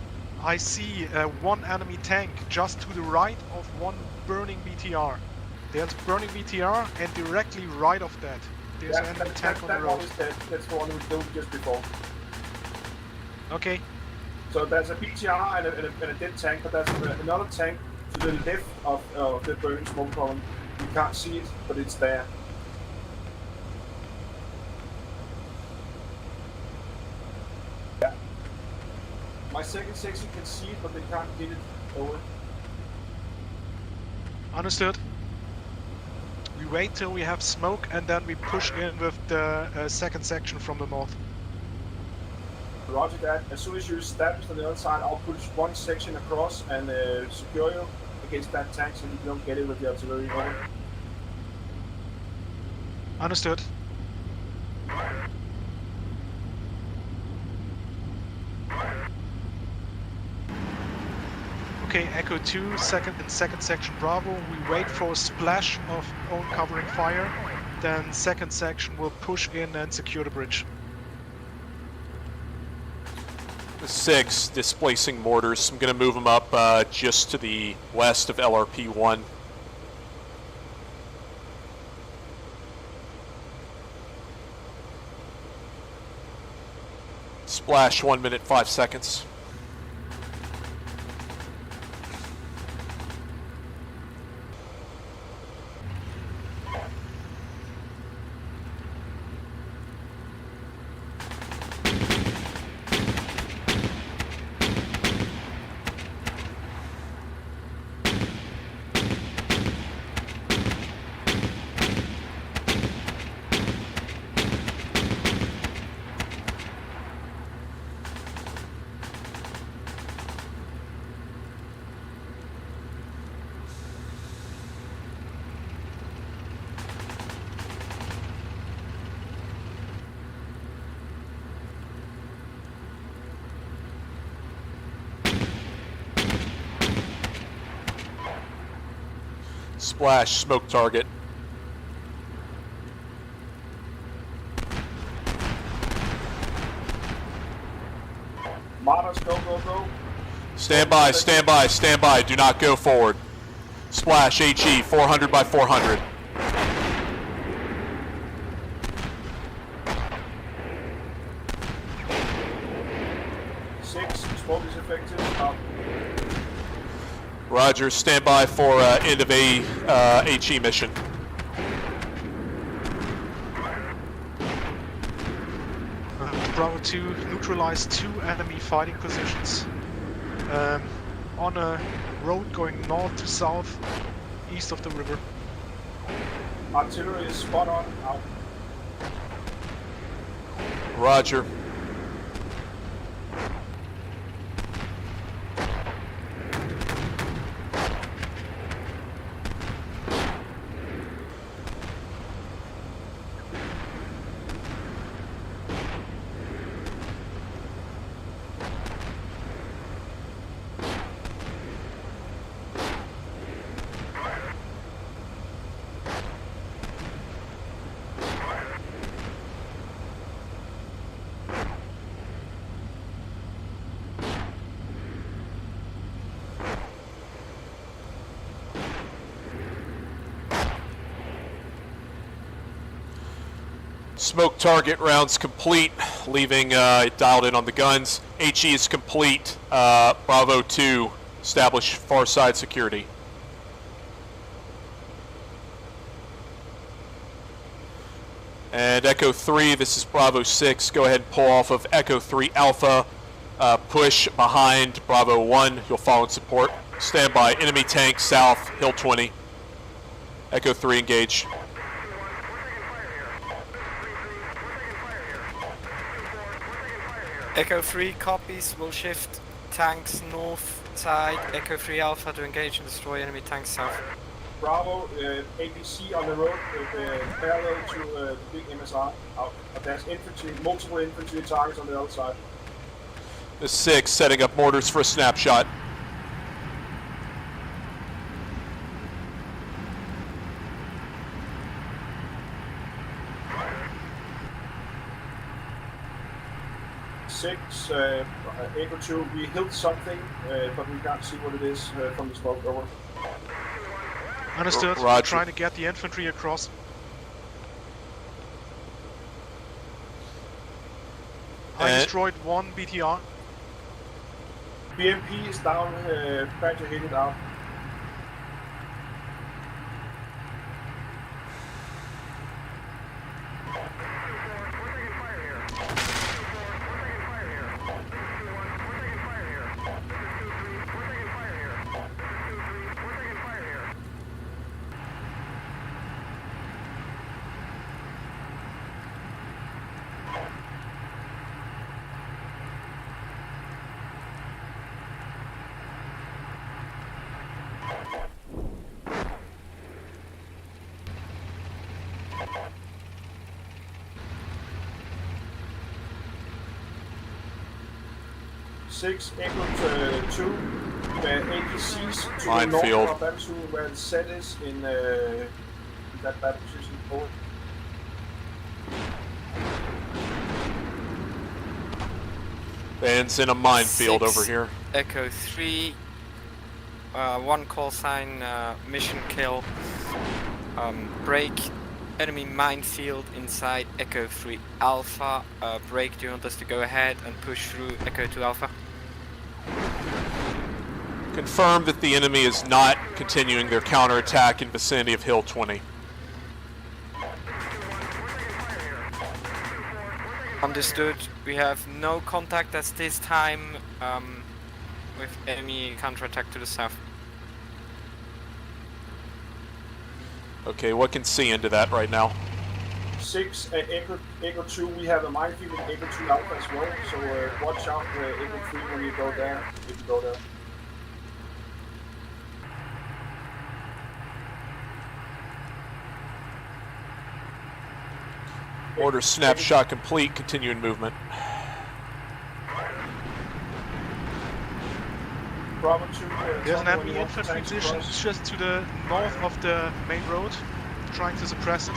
I see one enemy tank just to the right of one burning BTR. There's burning BTR, and directly right of that, there's an enemy tank on the road. That's the one we killed just before. Okay. So there's a BTR and a dead tank, but there's another tank to the left of the burning smoke column. You can't see it, but it's there. Yeah. My second section can see it, but they can't get it over. Understood. We wait till we have smoke, and then we push in with the second section from the north. Roger that. As soon as you're established on the other side, I'll push one section across and secure you against that tank so you don't get it with the artillery going. Understood. Okay, Echo 2, second section Bravo. We wait for a splash of own covering fire. Then second section will push in and secure the bridge. 6, displacing mortars. I'm going to move them up just to the west of LRP 1. Splash 1 minute 5 seconds. Splash, smoke target. Martyrs, go, go, go. Stand by, stand by, stand by. Do not go forward. Splash, HE, 400 by 400. Smoke is effective. Roger, stand by for end of a HE mission. Bravo 2, neutralize 2 enemy fighting positions on a road going north to south, east of the river. Artillery is spot on. Out. Roger. Smoke target rounds complete, leaving it dialed in on the guns. HE is complete. Bravo 2, establish far side security. And Echo 3, this is Bravo 6. Go ahead and pull off of Echo 3 Alpha. Push behind Bravo 1. You'll follow and support. Stand by. Enemy tank south, Hill 20. Echo 3, engage. Echo 3 copies, will shift tanks north side, Echo 3 Alpha to engage and destroy enemy tanks south. Bravo, APC on the road, parallel to the big MSR. There's infantry, multiple infantry targets on the other side. The 6, setting up mortars for a snapshot. Six, Echo 2, we hit something, but we can't see what it is from the smoke. Over. Understood. Roger. Trying to get the infantry across. I destroyed 1 BTR. BMP is down, try to hit it out. Six, Echo 2, APCs to the north of battle where the set is in that battle position. Over. Band's in a minefield 6, over here. Echo 3, 1 call sign, mission kill, break enemy minefield inside Echo 3 Alpha. Break, do you want us to go ahead and push through Echo 2 Alpha? Confirm that the enemy is not continuing their counterattack in vicinity of Hill 20. Understood. We have no contact at this time with enemy counterattack to the south. Okay, what can see into that right now? 6, Echo 2, we have a minefield in Echo 2 Alpha as well, so watch out Echo 3 when you go there, if you go there. Order snapshot complete, continuing movement. Bravo 2. There's an tell me when enemy you want the infantry tanks to position cross. just to the north of the main road, trying to suppress it.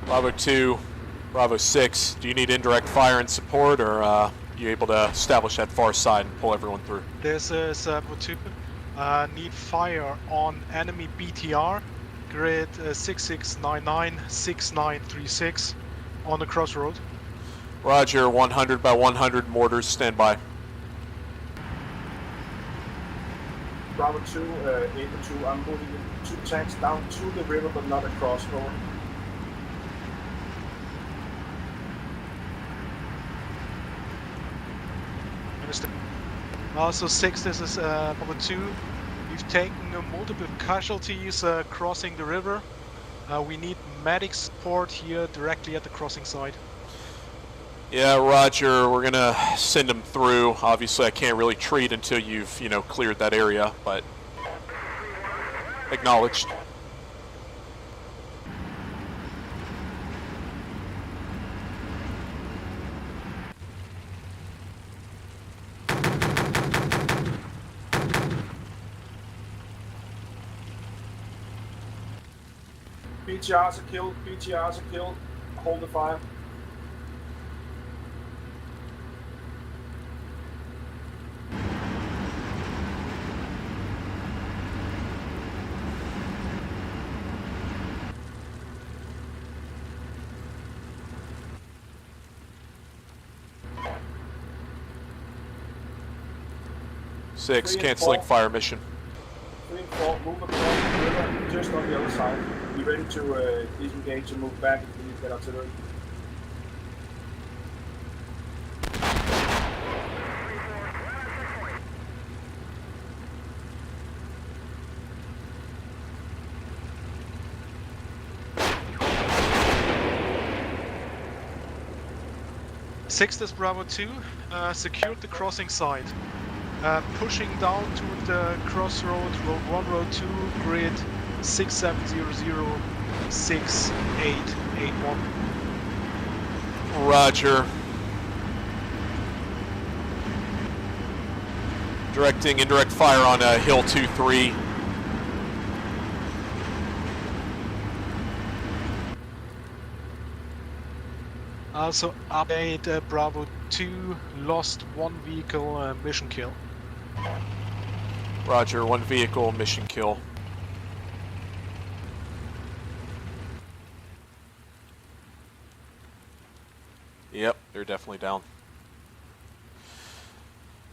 Bravo 2, Bravo 6, do you need indirect fire and support, or you able to establish that far side and pull everyone through? This is Bravo 2. Need fire on enemy BTR, grid 6699-6936 on the crossroad. Roger, 100 by 100 mortars, stand by. Bravo 2, Ava 2, I'm moving 2 tanks down to the river but not across. Over. Also 6, this is Bravo 2. We've taken multiple casualties crossing the river. We need medic support here directly at the crossing site. Yeah, Roger, we're gonna send them through. Obviously, I can't really treat until you've, cleared that area, but acknowledged. BTRs are killed, BTRs are killed. Hold the fire. Six, 3 and canceling 4. fire mission. 3 and 4, move across the river, just on the other side. Be ready to disengage and move back if you need to get artillery. Six is Bravo 2, secured the crossing site. Pushing down to the crossroad, road 1, road 2, grid 6700-6881. Roger. Directing indirect fire on Hill 2-3. Also update Bravo 2, lost 1 vehicle, mission kill. Roger, 1 vehicle, mission kill. Yep, they're definitely down.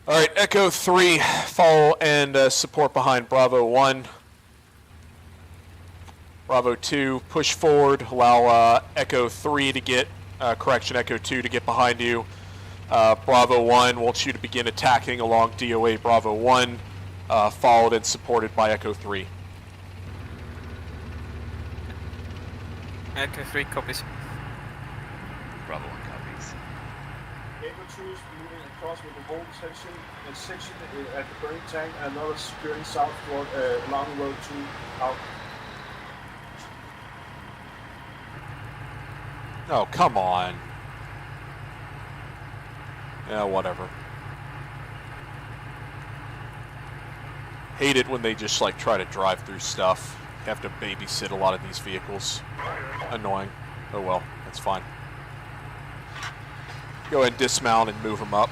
Alright, Echo 3, follow and support behind Bravo 1. Bravo 2, push forward, allow Echo 3 to get, Echo 2 to get behind you. Bravo 1 wants you to begin attacking along DOA Bravo 1, followed and supported by Echo 3. Echo 3 copies. Bravo 1 copies. Echo 2 is moving across with the whole section at the burning tank, and another securing southward along road 2 out. Oh, come on. Yeah, whatever. Hate it when they just like try to drive through stuff. You have to babysit a lot of these vehicles. Annoying. Oh well, that's fine. Go ahead and dismount and move them up.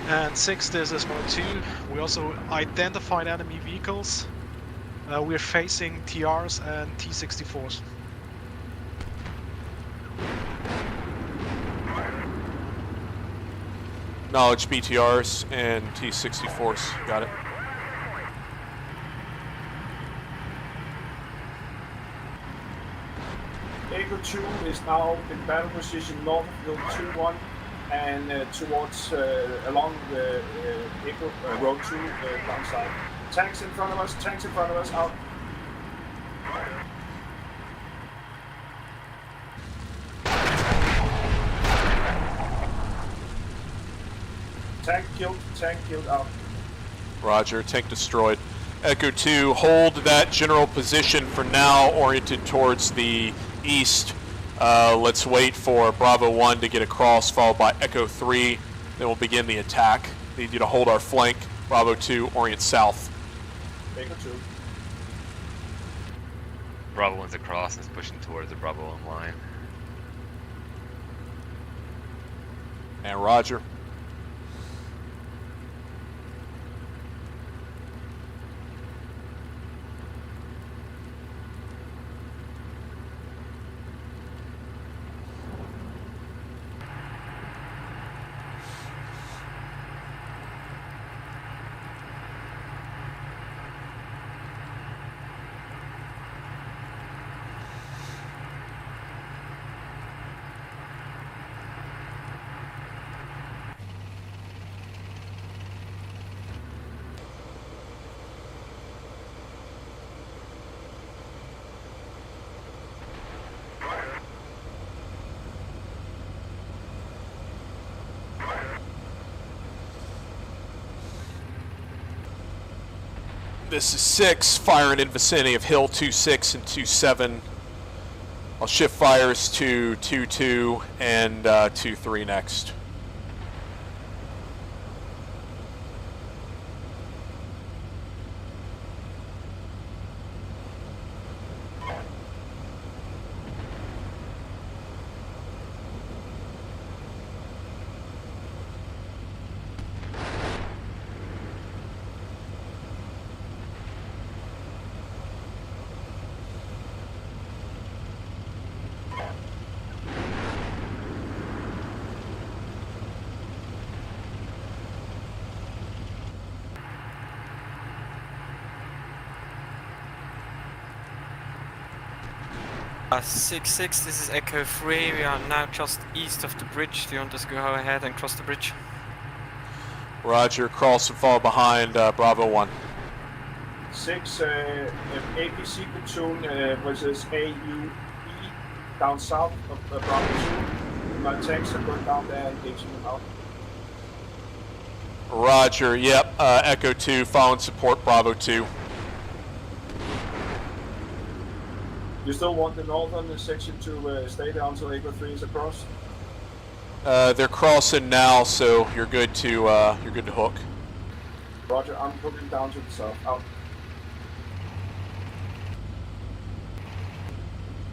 And 6, this is Bravo 2. We also identified enemy vehicles. We're facing TRs and T-64s. Knowledge BTRs and T-64s. Got it. Echo 2 is now in battle position north of Hill 2-1 and towards along the Echo Road 2 downside. Tanks in front of us, out. Tank killed, out. Roger, tank destroyed. Echo 2, hold that general position for now, oriented towards the east. Let's wait for Bravo 1 to get across, followed by Echo 3. Then we'll begin the attack. Need you to hold our flank. Bravo 2, orient south. Echo 2. Bravo 1's across and is pushing towards the Bravo 1 line. And Roger. This is 6, firing in vicinity of Hill 2-6 and 2-7. I'll shift fires to 2-2 and 2-3 next. Uh, 6-6, this is Echo 3, we are now just east of the bridge. Do you want us to go ahead and cross the bridge? Roger, cross and fall behind Bravo 1. 6, APC platoon versus AUE down south of Bravo 2. My tanks are going down there and engaging them out. Roger, yep, Echo 2, following support Bravo 2. You still want the northern section to stay there until Echo 3 is across? They're crossing now, so you're good to hook. Roger, I'm hooking down to the south. Out.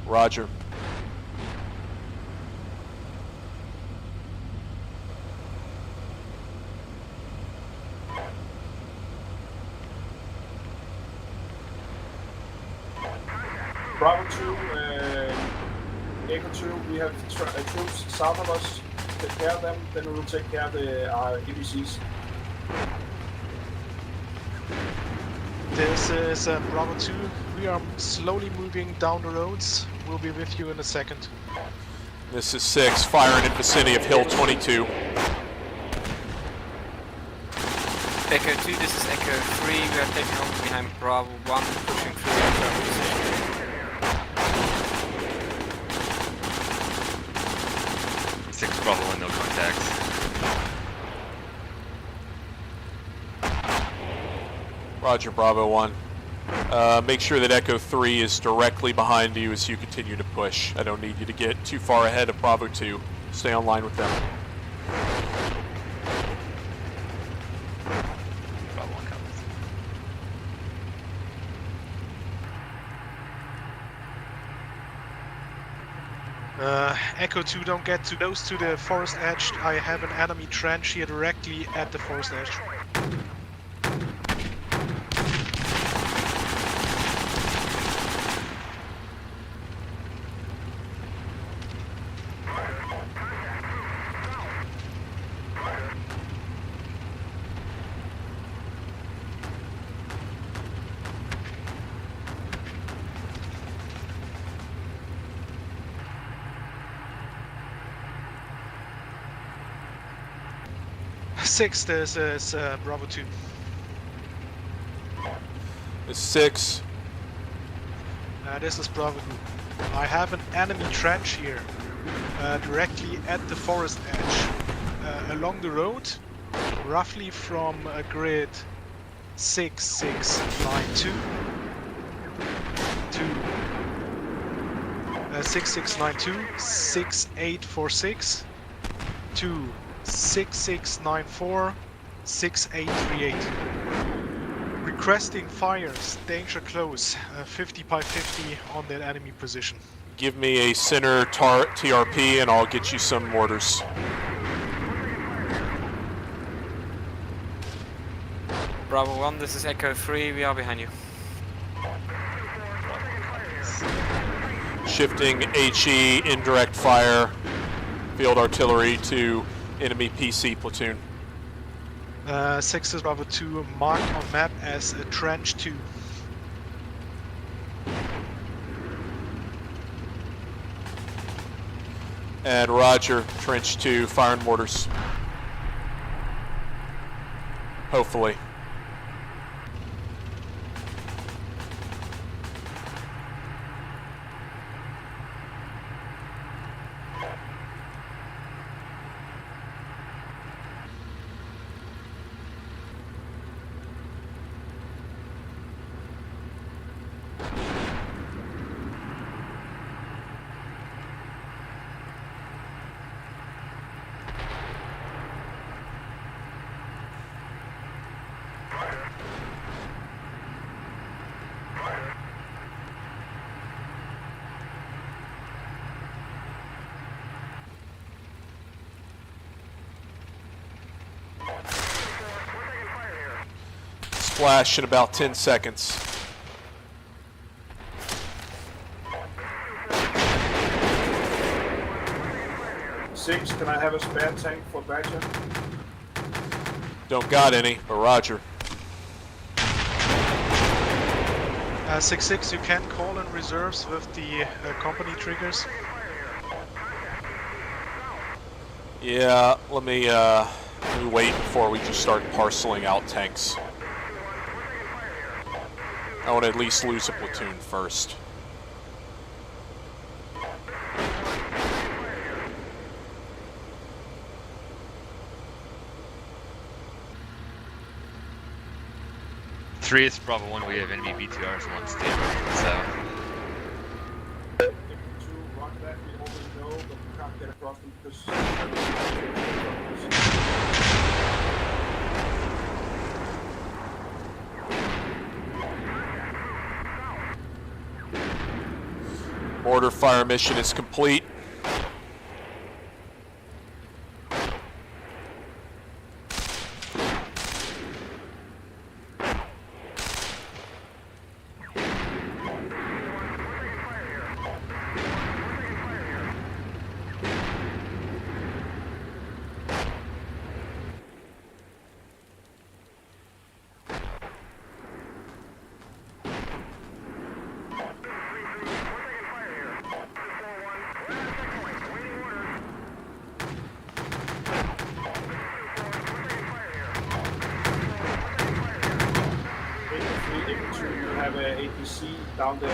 Roger. Bravo 2, Echo 2, we have troops south of us. Take care of them, then we will take care of our APCs. This is Bravo 2. We are slowly moving down the roads. We'll be with you in a second. This is 6, firing in vicinity of Hill 22. Echo 2, this is Echo 3, we are taking over behind Bravo 1, pushing through the Bravo position. Bravo 1, no contacts. Roger, Bravo 1. Make sure that Echo 3 is directly behind you as you continue to push. I don't need you to get too far ahead of Bravo 2. Stay on line with them. Bravo 1 comes. Echo 2, don't get too close to the forest edge. I have an enemy trench here directly at the forest edge. 6, this is Bravo 2. The 6. This is Bravo 2. I have an enemy trench here, directly at the forest edge, along the road, roughly from grid 6692 to 6692, 6846 to 6694, 6838. Requesting fires, danger close, 50 by 50 on that enemy position. Give me a center TRP and I'll get you some mortars. Bravo 1, this is Echo 3, we are behind you. Shifting HE, indirect fire, field artillery to enemy PC platoon. 6 is Bravo 2, marked on map as a trench 2. And Roger, trench 2, firing mortars. Hopefully. Splash in about 10 seconds. Six, can I have a spare tank for Badger? Don't got any, but Roger. 6-6, you can call in reserves with the company triggers. Yeah, let me wait before we just start parceling out tanks. I want to at least lose a platoon first. Three is Bravo 1, we have enemy BTRs and 1 standard, so... Two, rock that, we already know, but we can't get across them because... Mortar fire mission is complete. APC down the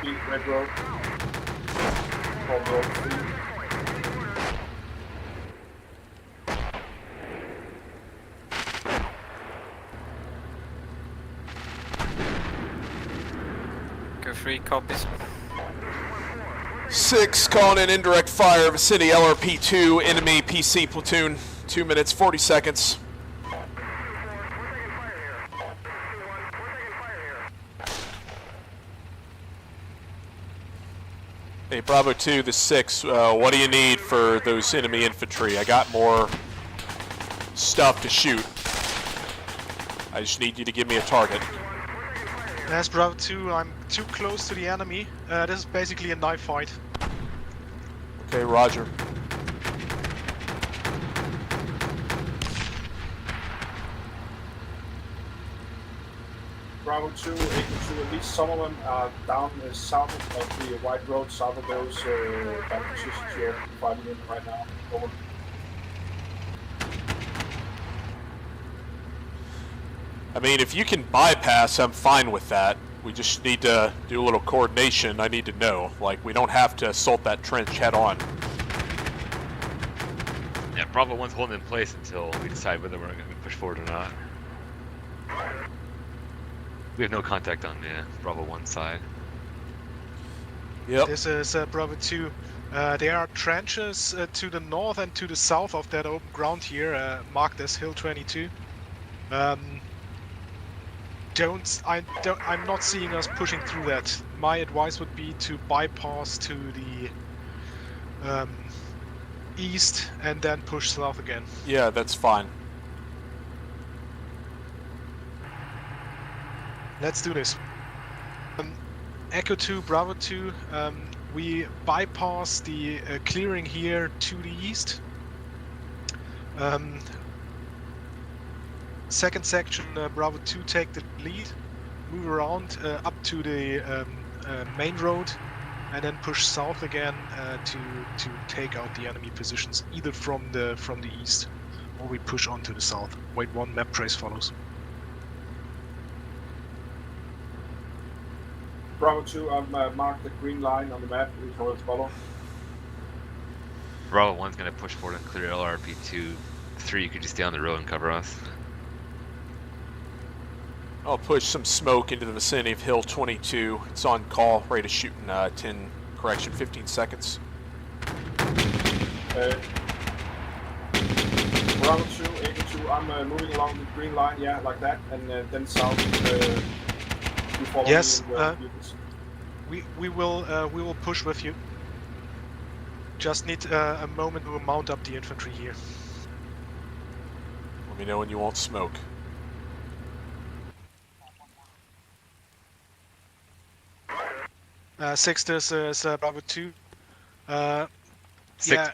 big red road called Road 3. Go 3, copies. 6, calling in indirect fire, vicinity LRP2, enemy PC platoon, 2 minutes, 40 seconds. Hey, Bravo 2, the 6, what do you need for those enemy infantry? I got more stuff to shoot. I just need you to give me a target. Yes, Bravo 2, I'm too close to the enemy. This is basically a knife fight. Okay, Roger. Bravo 2, 82, at least some of them are down south of the white road, south of those battle positions you're fighting in right now. Over. I mean, if you can bypass, I'm fine with that. We just need to do a little coordination. I need to know. Like, we don't have to assault that trench head on. Yeah, Bravo 1's holding in place until we decide whether we're going to push forward or not. We have no contact on the Bravo 1 side. Yep. This is Bravo 2. There are trenches to the north and to the south of that open ground here, marked as Hill 22. I'm not seeing us pushing through that. My advice would be to bypass to the east and then push south again. Yeah, that's fine. Let's do this. Echo 2, Bravo 2, we bypass the clearing here to the east. Second section, Bravo 2 take the lead, move around up to the main road, and then push south again to take out the enemy positions, either from the east, or we push on to the south. Wait 1, map trace follows. Bravo 2, I've marked the green line on the map. We can follow. Bravo 1's going to push forward and clear LRP 2. 3, you could just stay on the road and cover us. I'll push some smoke into the vicinity of Hill 22. It's on call, ready to shoot in 15 seconds. Bravo 2, Echo 2, I'm moving along the green line, yeah, like that, and then south. Yes, we will push with you. Just need a moment to mount up the infantry here. Let me know when you want smoke. Six, this is Bravo 2. Yeah,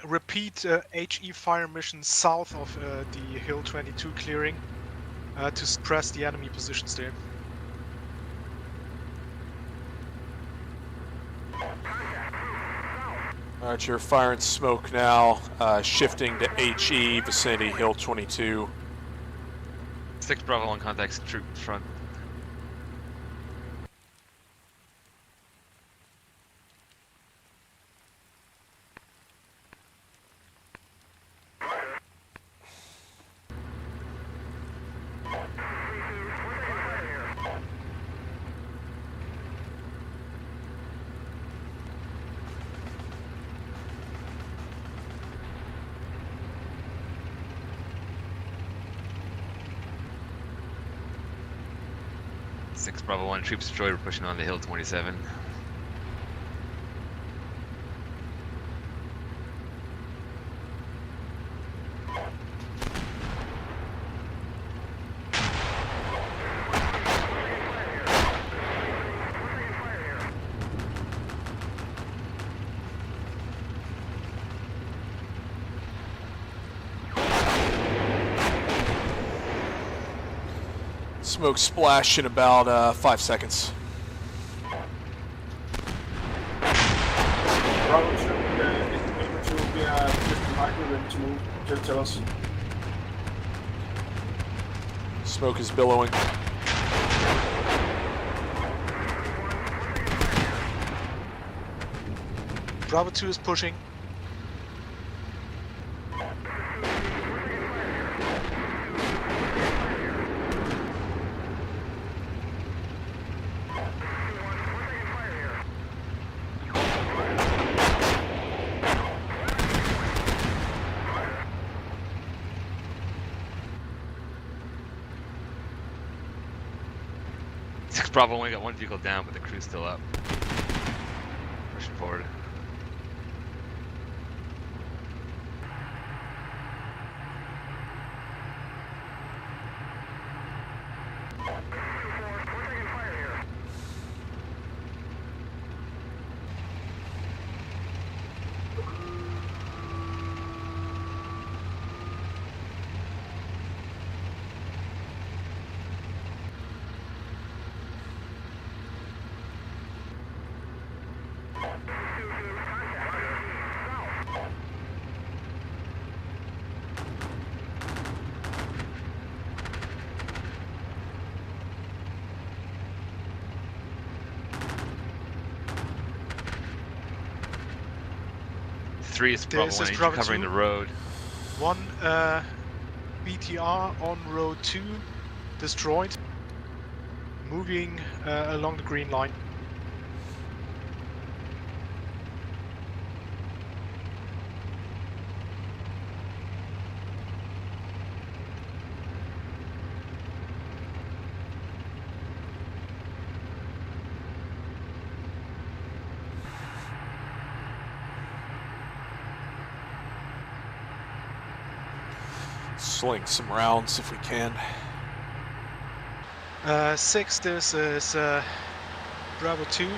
repeat HE fire mission south of the Hill 22 clearing to suppress the enemy positions there. Alright, you're firing smoke now, shifting to HE, vicinity Hill 22. 6 Bravo 1 contacts troop front. Bravo 1 troops destroyed, we're pushing on the Hill 27. Smoke splash in about 5 seconds. Bravo 2, Echo 2, we are just ready to move. Just tell us. Smoke is billowing. Bravo 2 is pushing. Bravo 1 got 1 vehicle down, but the crew's still up. Pushing forward. 3 is Bravo This 1, is he's Bravo covering 2. the road. One BTR on road 2, destroyed. Moving along the green line. Sling some rounds if we can. 6, this is Bravo 2.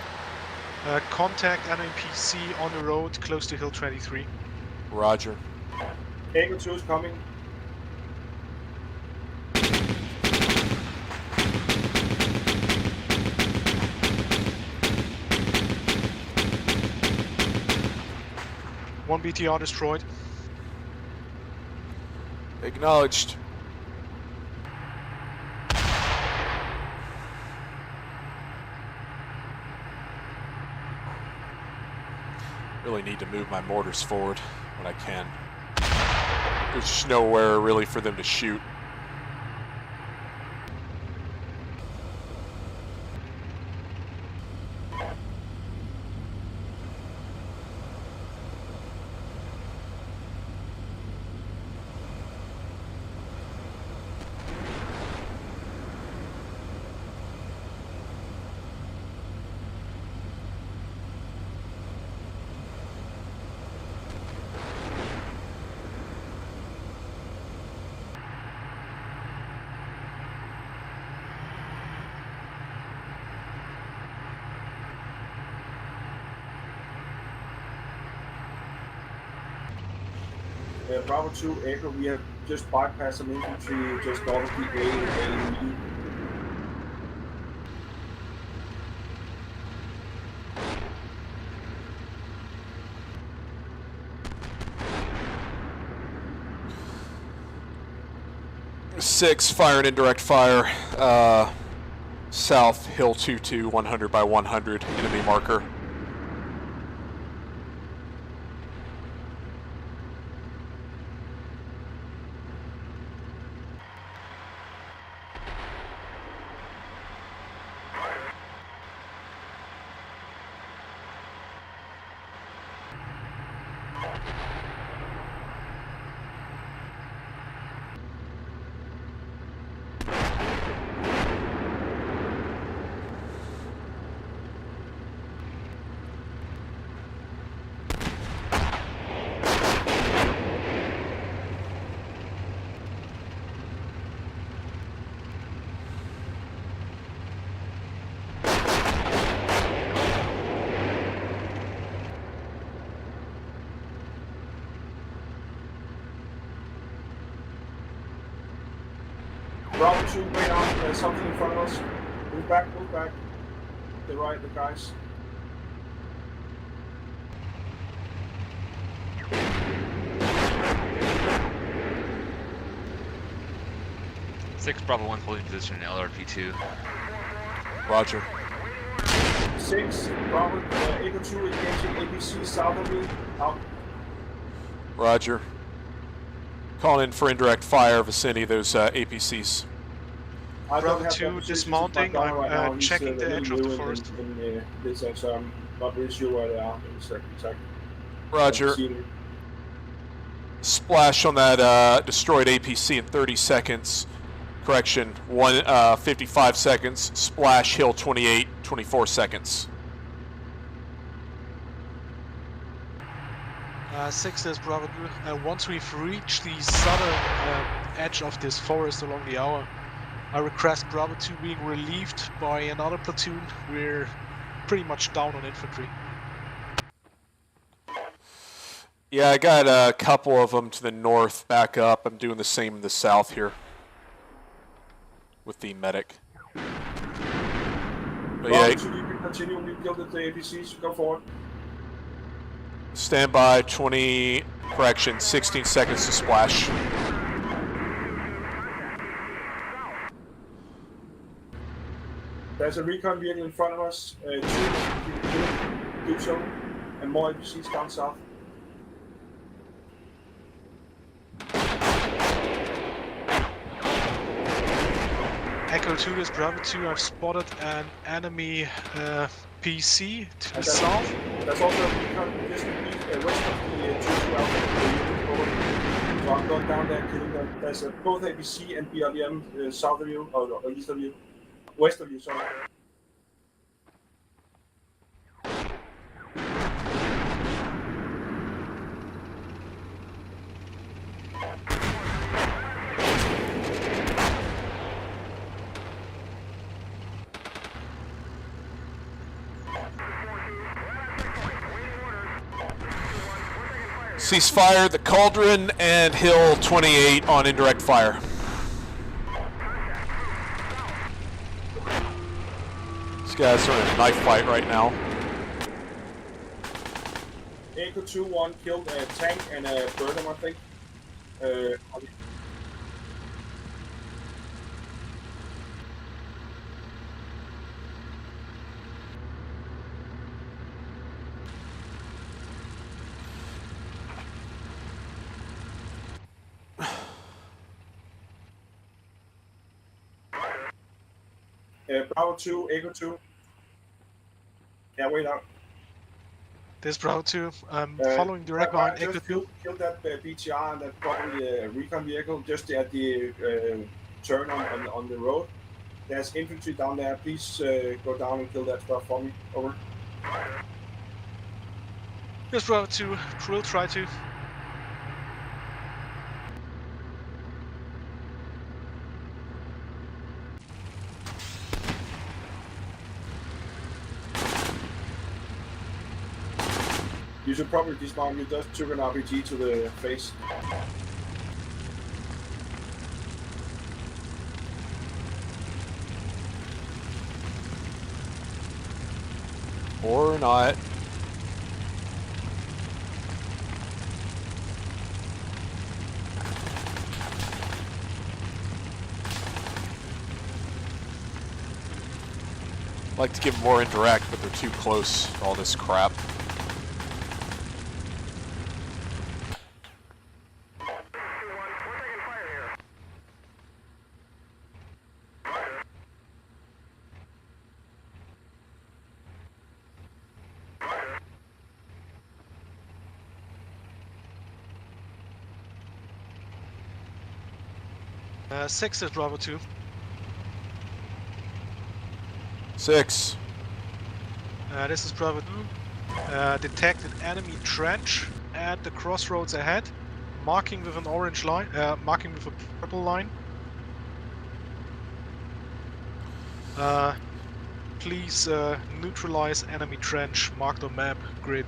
Contact NMPC on the road close to Hill 23. Roger. Echo 2 is coming. One BTR destroyed. Acknowledged. Really need to move my mortars forward when I can. There's just nowhere really for them to shoot. Bravo 2, Echo, we have just bypassed some infantry just north of the A. Six, fire and indirect fire. South, Hill 22, 100 by 100, enemy marker. Bravo 2, wait out, there's something in front of us. Move back, move back. The right, the guys. Six, Bravo 1 holding position in LRP2. Roger. 6, Bravo, Echo 2 engaging APC south of me. Out. Roger. Calling in for indirect fire vicinity of those APCs. Bravo 2 dismounting. I'm checking the edge of the forest. In this edge, so I'm not really sure where they are in the second attack. Roger. Splash on that destroyed APC in 30 seconds. Correction, 55 seconds. Splash Hill 28, 24 seconds. 6 is Bravo 2. Once we've reached the southern edge of this forest along the hour, I request Bravo 2 being relieved by another platoon. We're pretty much down on infantry. Yeah, I got a couple of them to the north, back up. I'm doing the same in the south here with the medic. But yeah, Bravo 2, you can continue. We killed the APCs. Go forward. stand by, 16 seconds to splash. There's a recon vehicle in front of us. 2, do so. And more APCs down south. Echo 2, this Bravo 2, I've spotted an enemy PC to the And south. That's also a recon just west of the 22 Alpha. So I'm going down there and killing them. There's both ABC and BRDM south of you, or east of you. West of you, sorry. Ceasefire, the Cauldron, and Hill 28 on indirect fire. These guys are in a knife fight right now. Echo 2-1 killed a tank and a Burnham, I think. Bravo 2, Echo 2. Yeah, wait out. This Bravo 2, I'm following direct behind Echo 2. Killed that BTR and that probably recon vehicle just at the turn on the road. There's infantry down there. Please go down and kill that stuff for me. Over. This Bravo 2, will try to. You should probably dismount. You just took an RPG to the face. Or not. I'd like to give them more indirect, but they're too close to all this crap. Six is Bravo 2. 6. This is Bravo 2. Detected enemy trench at the crossroads ahead. Marking with an orange line, marking with a purple line. Please neutralize enemy trench marked on map grid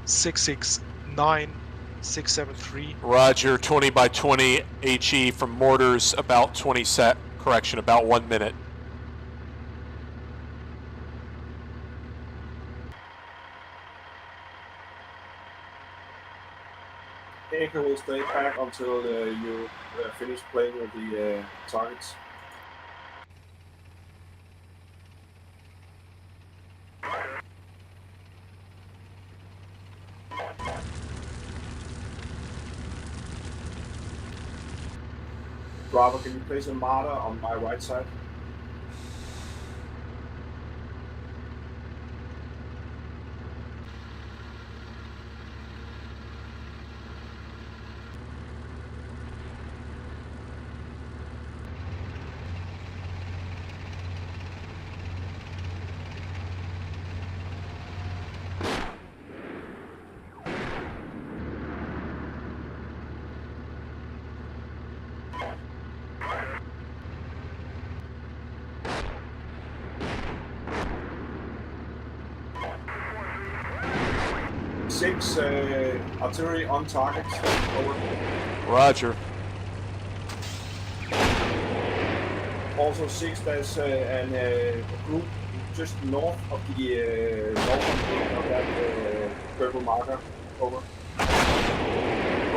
669673. Roger, 20 by 20 HE from mortars, about 20 set, correction, about 1 minute. Echo will stay back until you finish playing with the targets. Bravo, can you place a martyr on my right side? Six artillery on target. Over. Roger. Also 6, there's a group just north of the northern end of that purple marker. Over.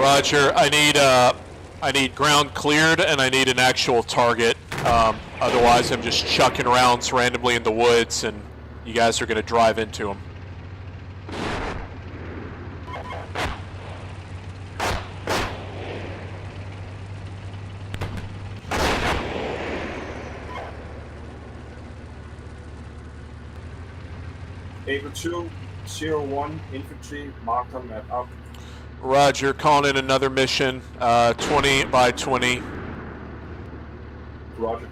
Roger. I need ground cleared and I need an actual target. Otherwise, I'm just chucking rounds randomly in the woods, and you guys are going to drive into them. Echo 2, 01 infantry marked on map out. Roger, calling in another mission, 20 by 20. Roger.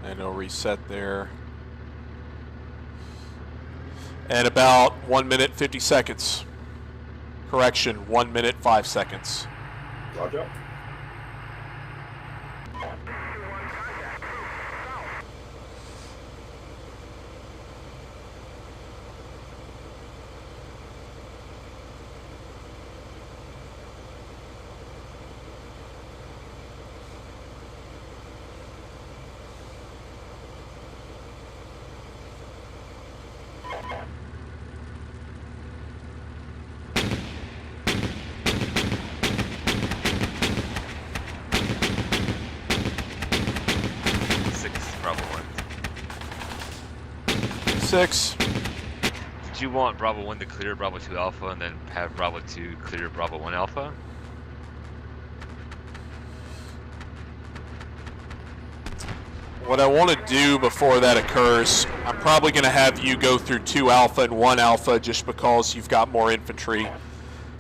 And I'll reset there. And about 1 minute 50 seconds. Correction, 1 minute 5 seconds. Roger. Six. Did you want Bravo 1 to clear Bravo 2 Alpha and then have Bravo 2 clear Bravo 1 Alpha? What I want to do before that occurs, I'm probably going to have you go through 2 Alpha and 1 Alpha just because you've got more infantry.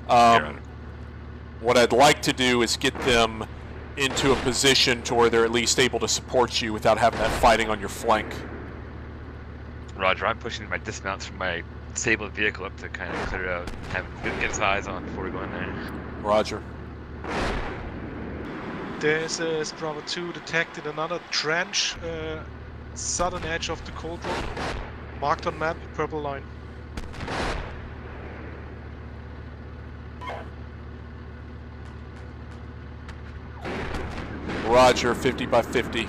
What I'd like to do is get them into a position to where they're at least able to support you without having that fighting on your flank. Roger, I'm pushing my dismounts from my disabled vehicle up to kind of clear out, get his eyes on before we go in there. Roger. This is Bravo 2 detected another trench, southern edge of the cauldron, marked on map, purple line. Roger, 50 by 50.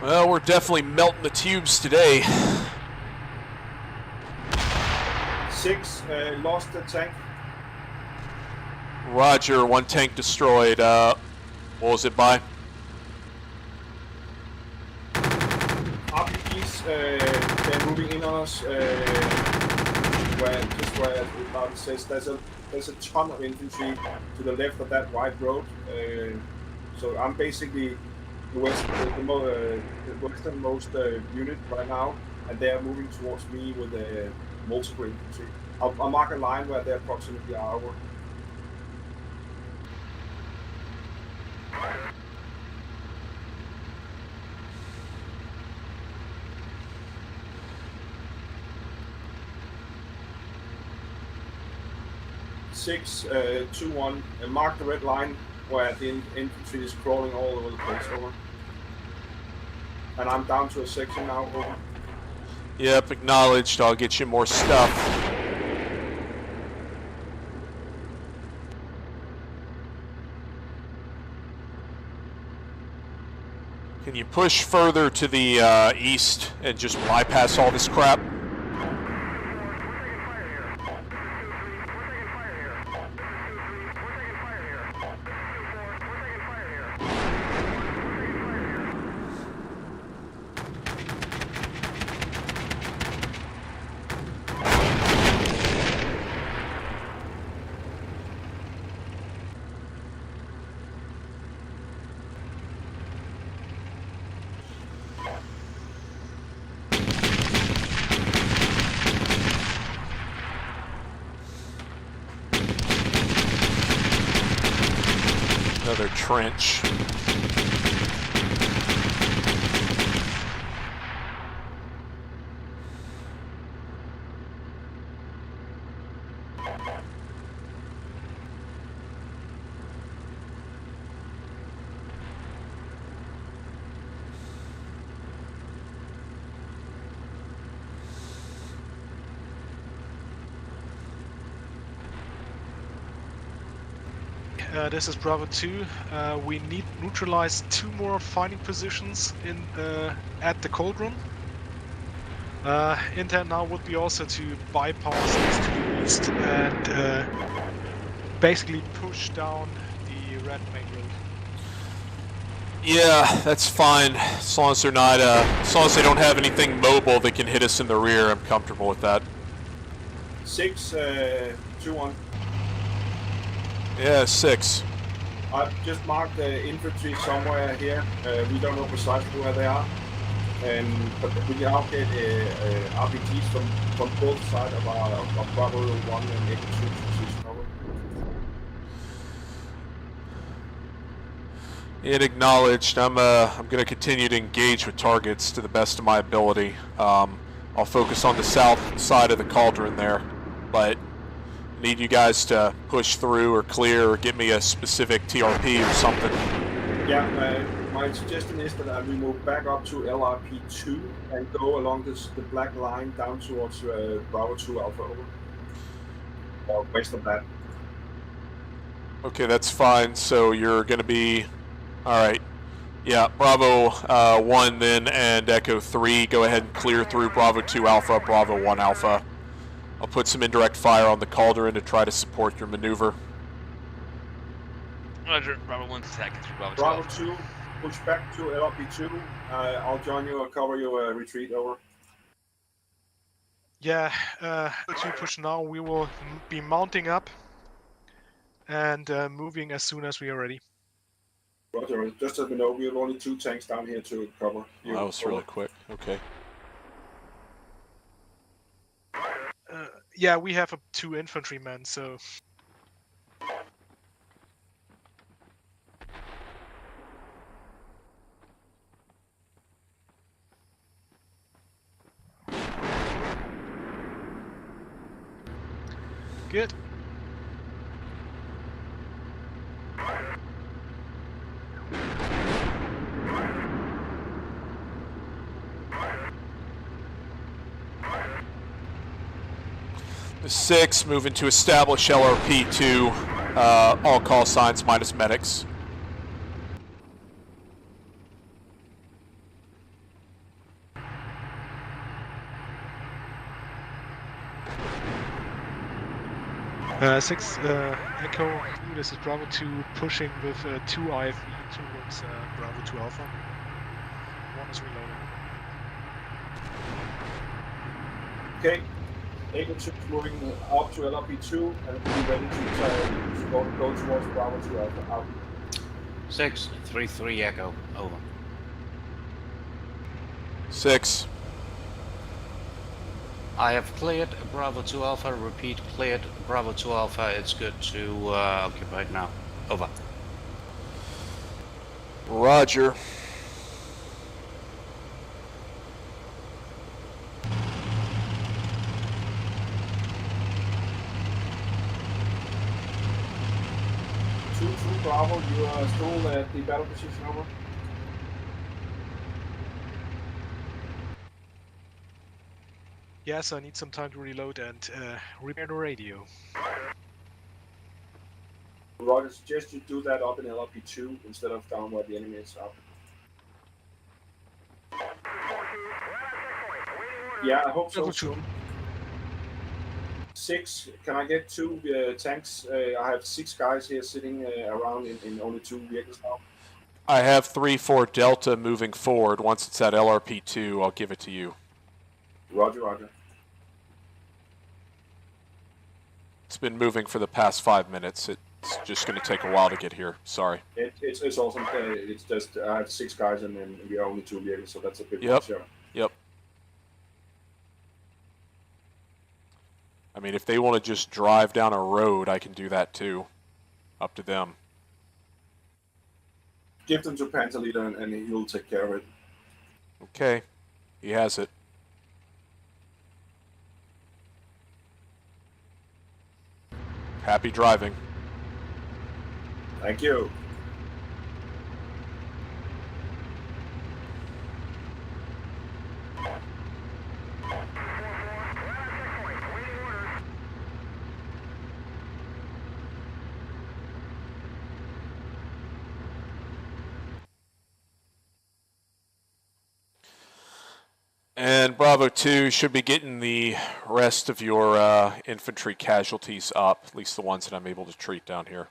Well, we're definitely melting the tubes today. 6, lost the tank. Roger, 1 tank destroyed. What was it by? RPGs, they're moving in on us. Where it says there's a ton of infantry to the left of that wide road. So I'm basically the westernmost unit right now, and they are moving towards me with multiple infantry. I'll mark a line where they're approximately our. Six, 2-1, and mark the red line where the infantry is crawling all over the place. Over. And I'm down to a section now. Over. Yep, acknowledged. I'll get you more stuff. Can you push further to the east and just bypass all this crap? Another trench. This is Bravo 2. We need neutralize 2 more fighting positions in at the cauldron. Intent now would be also to bypass this to the east and basically push down the red main road. Yeah, that's fine. As long as they're not, as long as they don't have anything mobile that can hit us in the rear, I'm comfortable with that. 621. Yeah, 6. I've just marked the infantry somewhere here. We don't know precisely where they are, but we can now get RPGs from both sides of Bravo 1 and Echo 2 position over. It acknowledged. I'm going to continue to engage with targets to the best of my ability. I'll focus on the south side of the cauldron there, but need you guys to push through or clear or get me a specific TRP or something. Yeah, my suggestion is that we move back up to LRP2 and go along the black line down towards Bravo 2 Alpha over. Or west of that. Okay, that's fine. So you're going to be... Alright. Yeah, Bravo 1 then and Echo 3. Go ahead and clear through Bravo 2 Alpha, Bravo 1 Alpha. I'll put some indirect fire on the cauldron to try to support your maneuver. Roger, Bravo 1's attacking through Bravo 2. Bravo 2, push back to LRP2. I'll join you or cover your retreat over. Yeah, 2 push now. We will be mounting up and moving as soon as we are ready. Roger, just as we know, we have only 2 tanks down here to cover. Well, that was really quick. Okay. Yeah, we have 2 infantrymen, so... Good. The 6, moving to establish LRP2, all call signs minus medics. Six Echo, this is Bravo 2 pushing with 2 IFV towards Bravo 2 Alpha. 1 is reloading. Okay, Echo 2 is moving up to LRP2 and be ready to go towards Bravo 2 Alpha. Out. 633 Echo, over. 6. I have cleared Bravo 2 Alpha, repeat, cleared Bravo 2 Alpha, it's good to occupy now. Over. Roger. Bravo, you are still at the battle position, over. Yes, I need some time to reload and repair the radio. Roger, suggest you do that up in LRP2 instead of down where the enemy is up. Yeah, I hope so too. 6, can I get 2 tanks? I have 6 guys here sitting around in only 2 vehicles now. I have 3-4 Delta moving forward. Once it's at LRP2, I'll give it to you. Roger, roger. It's been moving for the past 5 minutes. It's just going to take a while to get here. Sorry. It's awesome. It's just I have 6 guys and then we are only 2 vehicles, so that's a bit Yep. much. Yep. I mean, if they want to just drive down a road, I can do that too. Up to them. Give them to Panther Leader and he'll take care of it. Okay. He has it. Happy driving. Thank you. And Bravo 2 should be getting the rest of your infantry casualties up, at least the ones that I'm able to treat down here.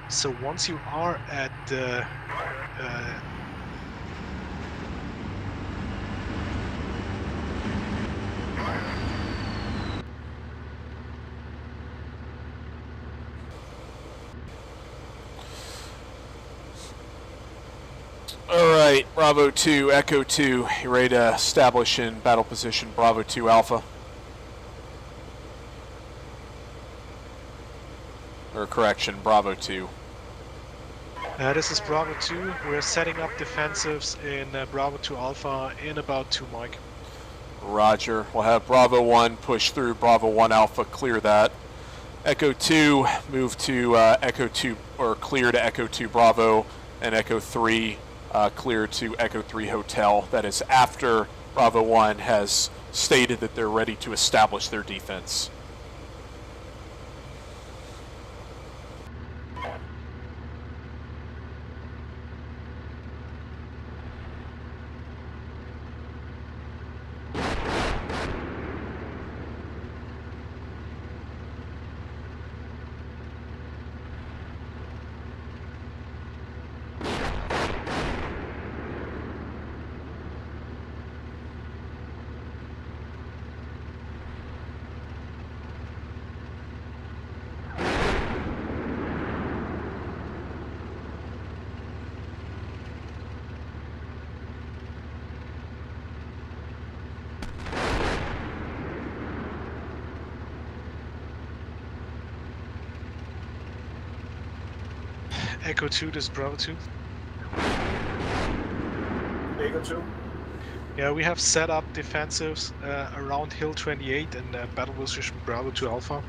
So once you are at the Alright, Bravo 2, Echo 2, you ready to establish in battle position Bravo 2 Alpha? Or correction, Bravo 2. this is Bravo 2. We're setting up defensives in Bravo 2 Alpha in about 2 Mike. Roger. We'll have Bravo 1 push through Bravo 1 Alpha, clear that. Echo 2, move to Echo 2, or clear to Echo 2 Bravo, and Echo 3, clear to Echo 3 Hotel. That is after Bravo 1 has stated that they're ready to establish their defense. Echo 2, this is Bravo 2. Echo 2. Yeah, we have set up defensives around Hill 28 and battle position Bravo 2 Alpha.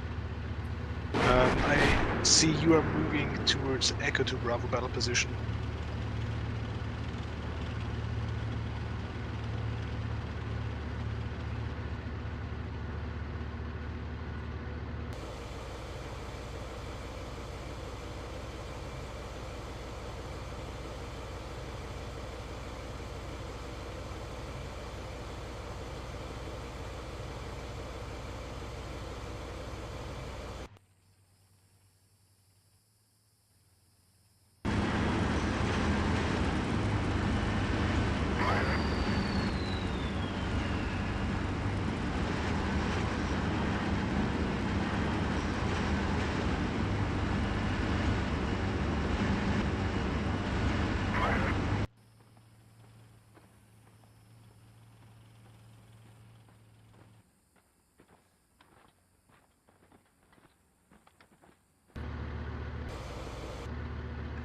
I see you are moving towards Echo 2 Bravo battle position.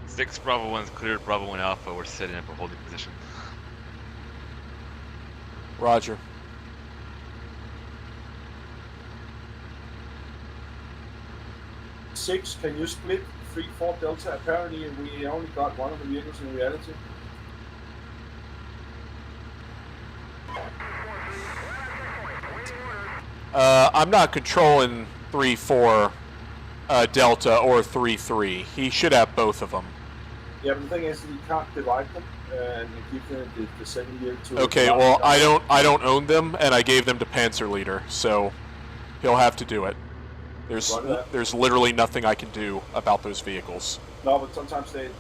Six Bravo 1's cleared, Bravo 1 Alpha, we're setting up a holding position. Roger. Six, can you split 3-4 Delta? Apparently we only got one of the vehicles in reality. I'm not controlling 3-4 Delta or 3-3. He should have both of them. Yeah, but the thing is, you can't divide them and give them the second vehicle to. Okay, well, I don't own them, and I gave them to Panzer Leader, so he'll have to do it. There's literally nothing I can do about those vehicles. No, but sometimes they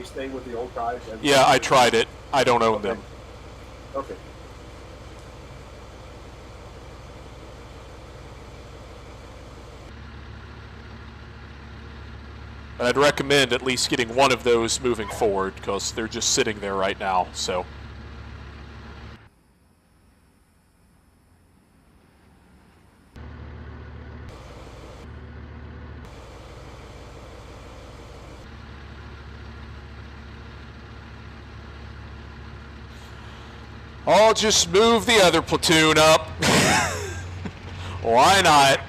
stay with the old guys. Yeah, I tried it. I don't own them. Okay. And I'd recommend at least getting one of those moving forward, because they're just sitting there right now, so. I'll just move the other platoon up. Why not?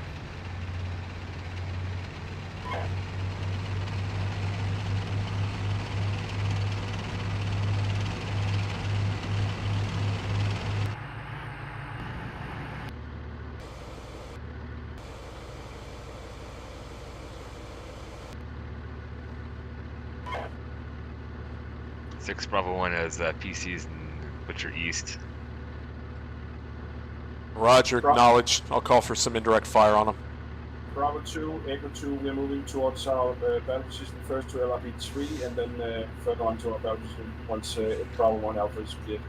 Six Bravo 1 has PCs in Butcher East. Roger, acknowledged. I'll call for some indirect fire on them. Bravo 2, Echo 2, we're moving towards our battle position first to LRB 3 and then further on to our battle position once Bravo 1 Alpha is cleared.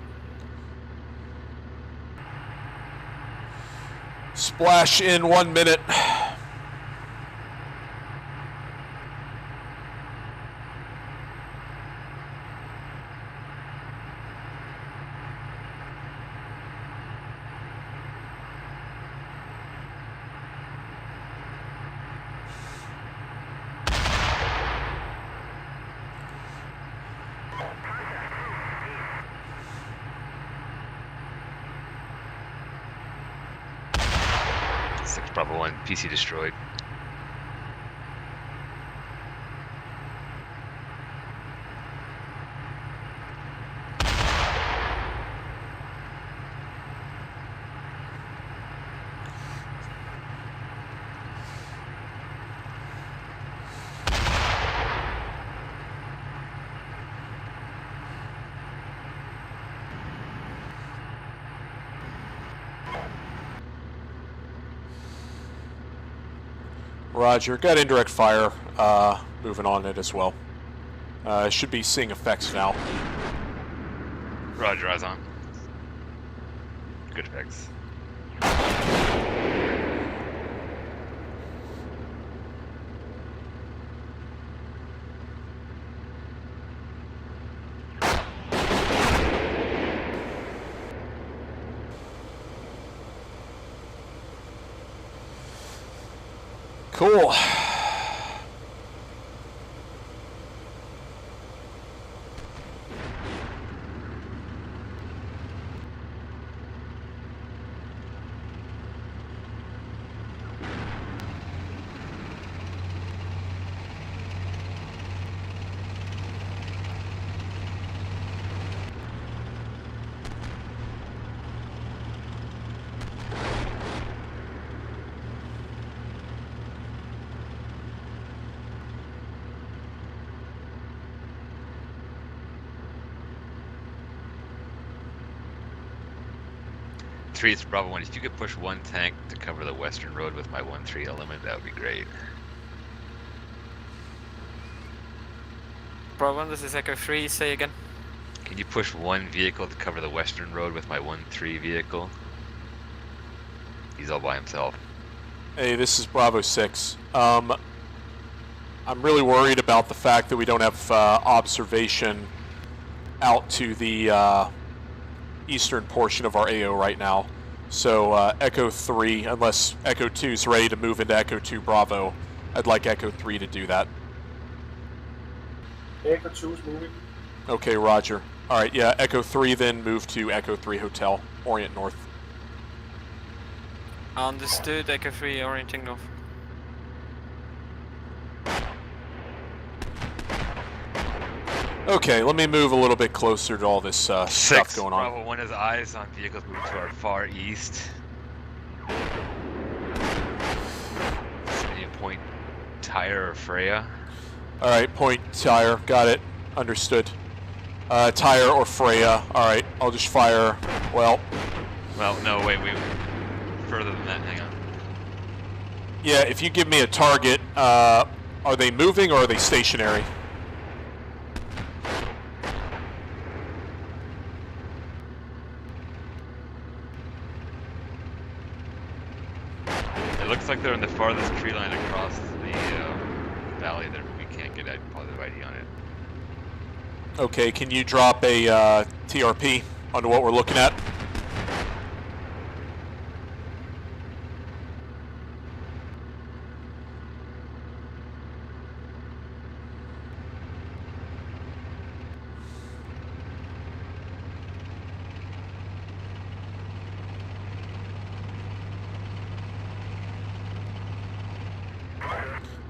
Splash in 1 minute. Bravo 1, PC destroyed. Roger, got indirect fire moving on it as well. Should be seeing effects now. Roger, eyes on. Good effects. Cool. It's Bravo 1. If you could push one tank to cover the western road with my 1-3 element, that would be great. Bravo 1, this is Echo 3, say again. Can you push one vehicle to cover the western road with my 1-3 vehicle? He's all by himself. Hey, this is Bravo 6. I'm really worried about the fact that we don't have observation out to the eastern portion of our AO right now. So Echo 3, unless Echo 2 is ready to move into Echo 2 Bravo, I'd like Echo 3 to do that. Echo 2 is moving. Okay, roger. Alright, yeah, Echo 3 then move to Echo 3 Hotel, orient north. Understood, Echo 3 orienting north. Okay, let me move a little bit closer to all this stuff going on. Bravo 1 has eyes on vehicles moving to our far east. Point Tire or Freya. Alright, point Tire, got it. Understood. Tire or Freya. Alright, I'll just fire. Well, no, wait, further than that, hang on. Yeah, if you give me a target, are they moving or are they stationary? It looks like they're in the farthest tree line across the valley there, but we can't get a positive ID on it. Okay, can you drop a TRP onto what we're looking at?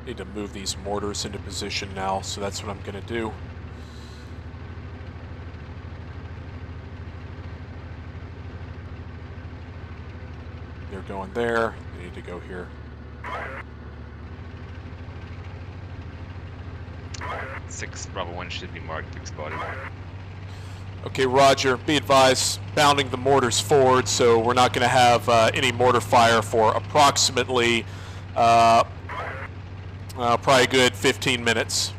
Need to move these mortars into position now, so that's what I'm going to do. They're going there. They need to go here. 6 Bravo 1 should be marked, spotted. Okay, roger. Be advised, bounding the mortars forward, so we're not going to have any mortar fire for approximately Probably a good 15 minutes.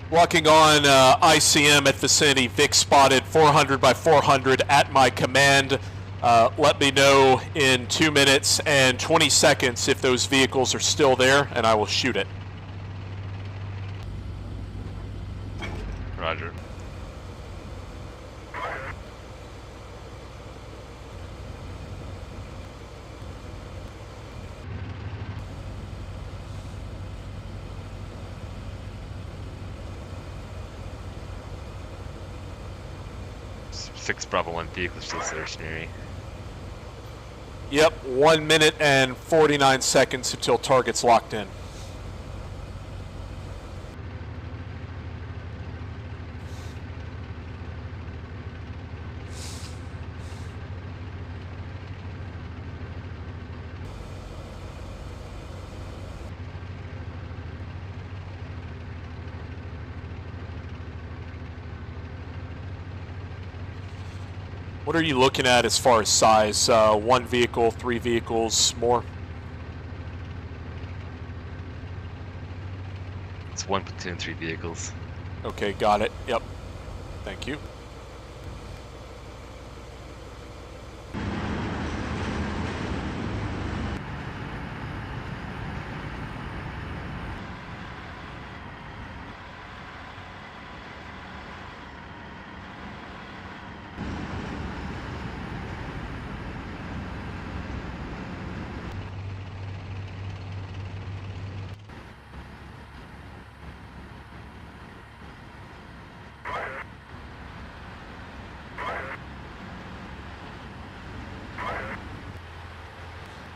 Walking on ICM at vicinity, Vic spotted 400 by 400 at my command. Let me know in 2 minutes and 20 seconds if those vehicles are still there, and I will shoot it. Roger. Six Bravo 1 vehicle still stationary. Yep, 1 minute and 49 seconds until target's locked in. What are you looking at as far as size? 1 vehicle, 3 vehicles, more? It's 1 platoon, 3 vehicles. Okay, got it. Yep. Thank you.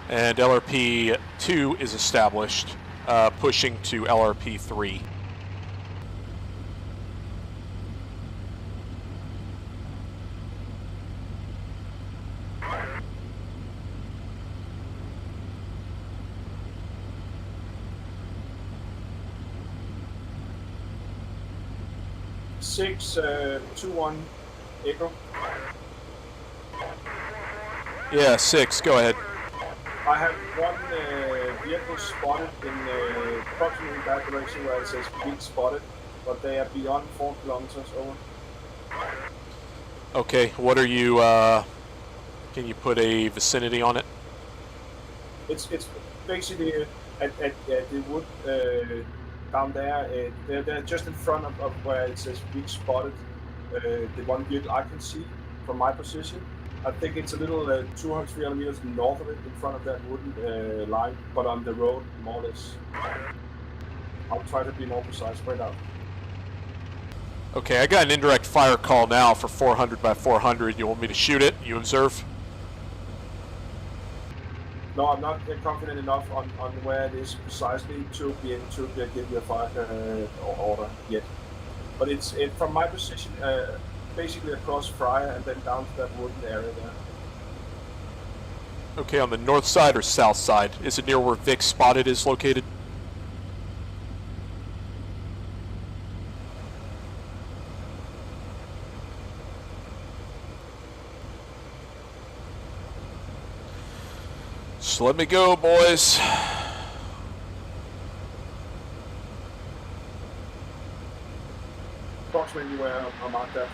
And LRP 2 is established, pushing to LRP 3. Six, 2-1, Echo. Yeah, 6, go ahead. I have one vehicle spotted in approximately that direction where it says being spotted, but they are beyond 4 kilometers over. Okay, what are you, can you put a vicinity on it? It's basically at the wood down there. They're just in front of where it says being spotted. The one vehicle I can see from my position. I think it's a little 200-300 meters north of it, in front of that wooden line, but on the road, more or less. I'll try to be more precise. Spread out. Okay, I got an indirect fire call now for 400 by 400. You want me to shoot it? You observe? No, I'm not confident enough on where it is precisely to be able to give you a fire order yet. But it's from my position, basically across Fryer and then down to that wooden area there. Okay, on the north side or south side? Is it near where Vic spotted is located? So let me go, boys. Approximately where I'm marked at.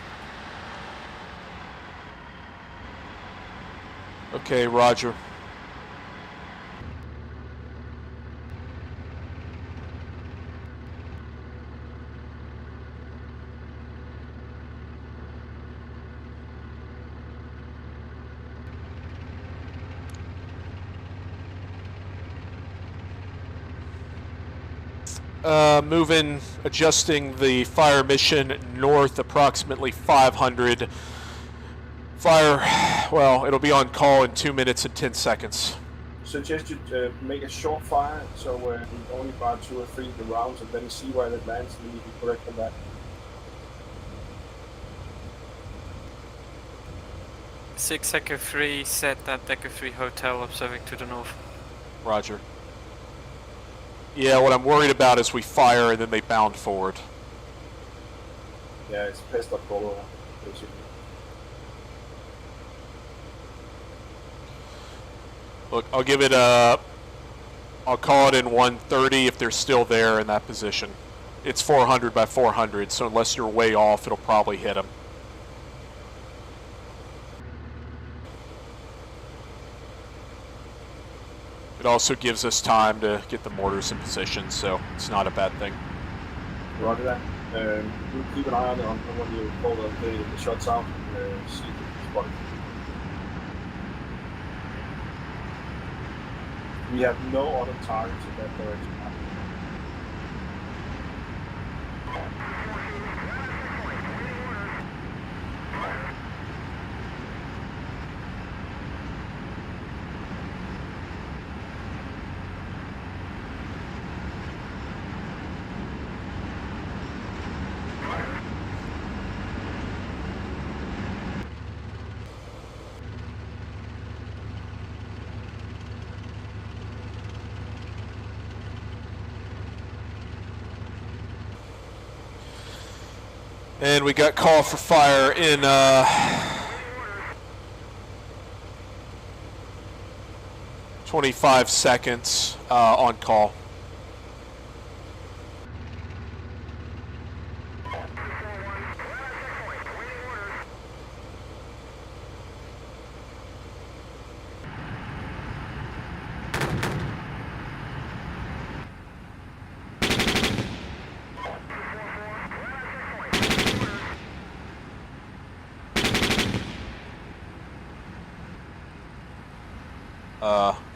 Okay, roger. Moving, adjusting the fire mission north approximately 500. Fire, well, it'll be on call in 2 minutes and 10 seconds. suggest you make a short fire, so we only fire 2 or 3 rounds, and then see where it lands, and you can correct on that. 6 Echo 3, set at Echo 3 Hotel, observing to the north. Roger. Yeah, what I'm worried about is we fire and then they bound forward. Yeah, it's pest up all over, basically. Look, I'll give it a... I'll call it in 130 if they're still there in that position. It's 400 by 400, so unless you're way off, it'll probably hit them. It also gives us time to get the mortars in position, so it's not a bad thing. Roger that. We'll keep an eye on when you pull the shots out, see the spot. We have no other targets in that direction. And we got call for fire in 25 seconds on call.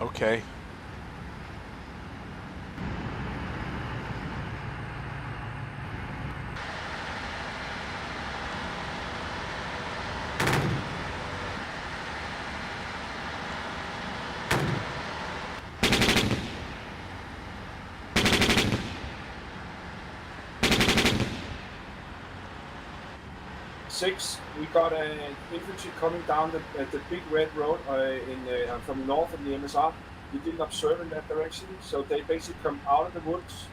Okay. Six, we got an infantry coming down the big red road from north of the MSR. We didn't observe in that direction, so they basically come out of the woods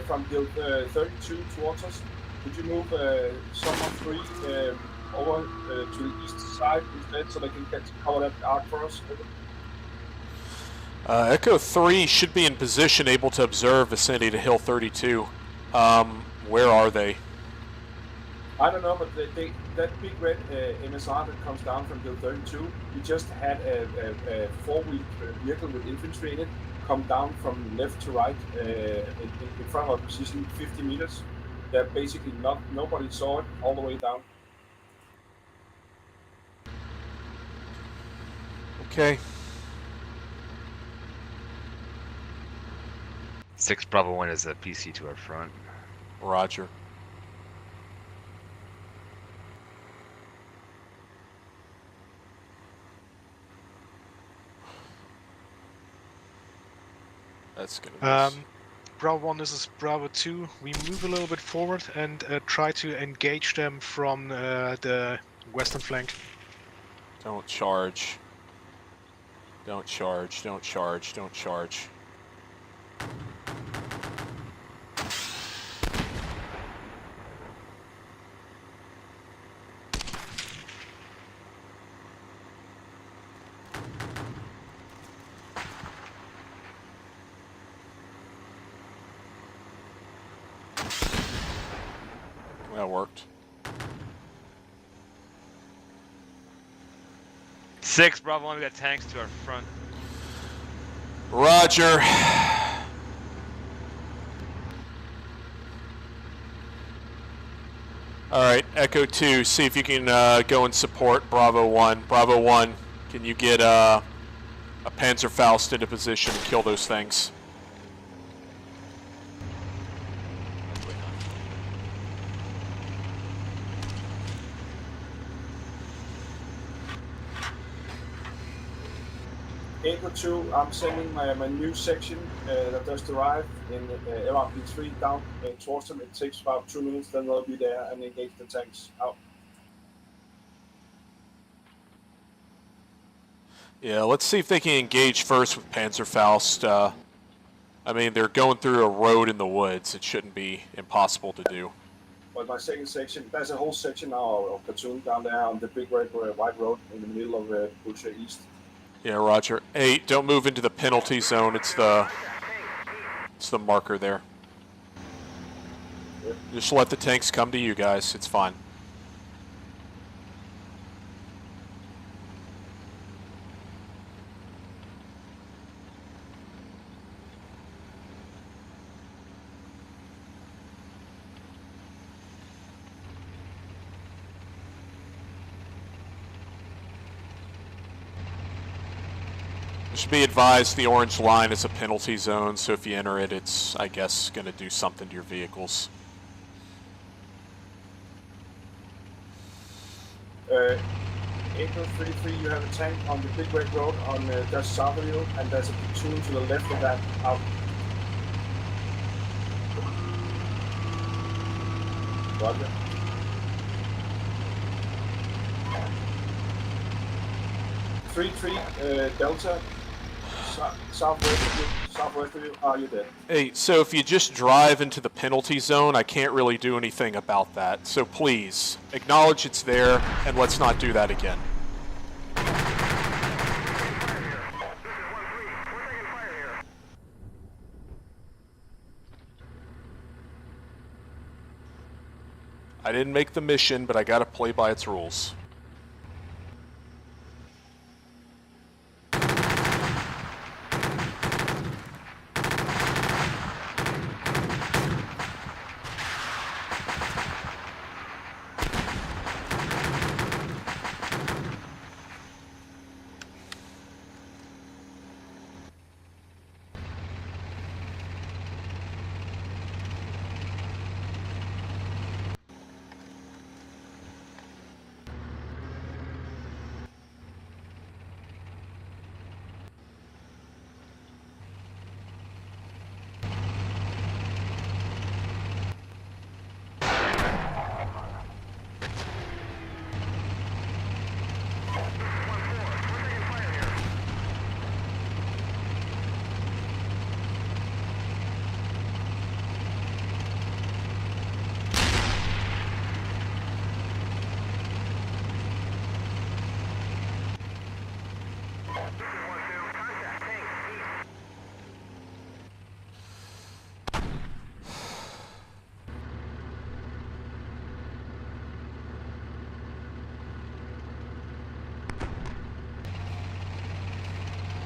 from hill 32 towards us. Could you move someone 3 over to the east side instead, so they can get to cover that arc for us? Echo 3 should be in position, able to observe vicinity to hill 32. Where are they? I don't know, but that big red MSR that comes down from hill 32, we just had a 4-wheel vehicle with infantry in it come down from left to right in front of our position, 50 meters. That basically nobody saw it all the way down. Okay. 6 Bravo 1 is a PC to our front. Roger. That's gonna be Bravo 1, this is Bravo 2. We move a little bit forward and try to engage them from the western flank. Don't charge. Don't charge. Don't charge. Don't charge. That worked. 6 Bravo 1, we got tanks to our front. Roger. Alright, Echo 2, see if you can go and support Bravo 1. Bravo 1, can you get a Panzerfaust into position and kill those things? Echo Echo 2, I'm sending my new section that just arrived in LRP3 down towards them. It takes about 2 minutes, then they'll be there and engage the tanks out. Yeah, let's see if they can engage first with Panzerfaust. I mean, they're going through a road in the woods. It shouldn't be impossible to do. But my second section, there's a whole section now of platoon down there on the big red white road in the middle of Push East. Yeah, roger. Hey, don't move into the penalty zone. It's the marker there. Yeah. Just let the tanks come to you guys. It's fine. Just be advised, the orange line is a penalty zone, so if you enter it, it's, I guess, going to do something to your vehicles. Echo 33, you have a tank on the big red road on just south of you, and there's a platoon to the left of that out. Roger. Delta, southwest of you, are you there? Hey, so if you just drive into the penalty zone, I can't really do anything about that. So please, acknowledge it's there, and let's not do that again. I didn't make the mission, but I gotta play by its rules.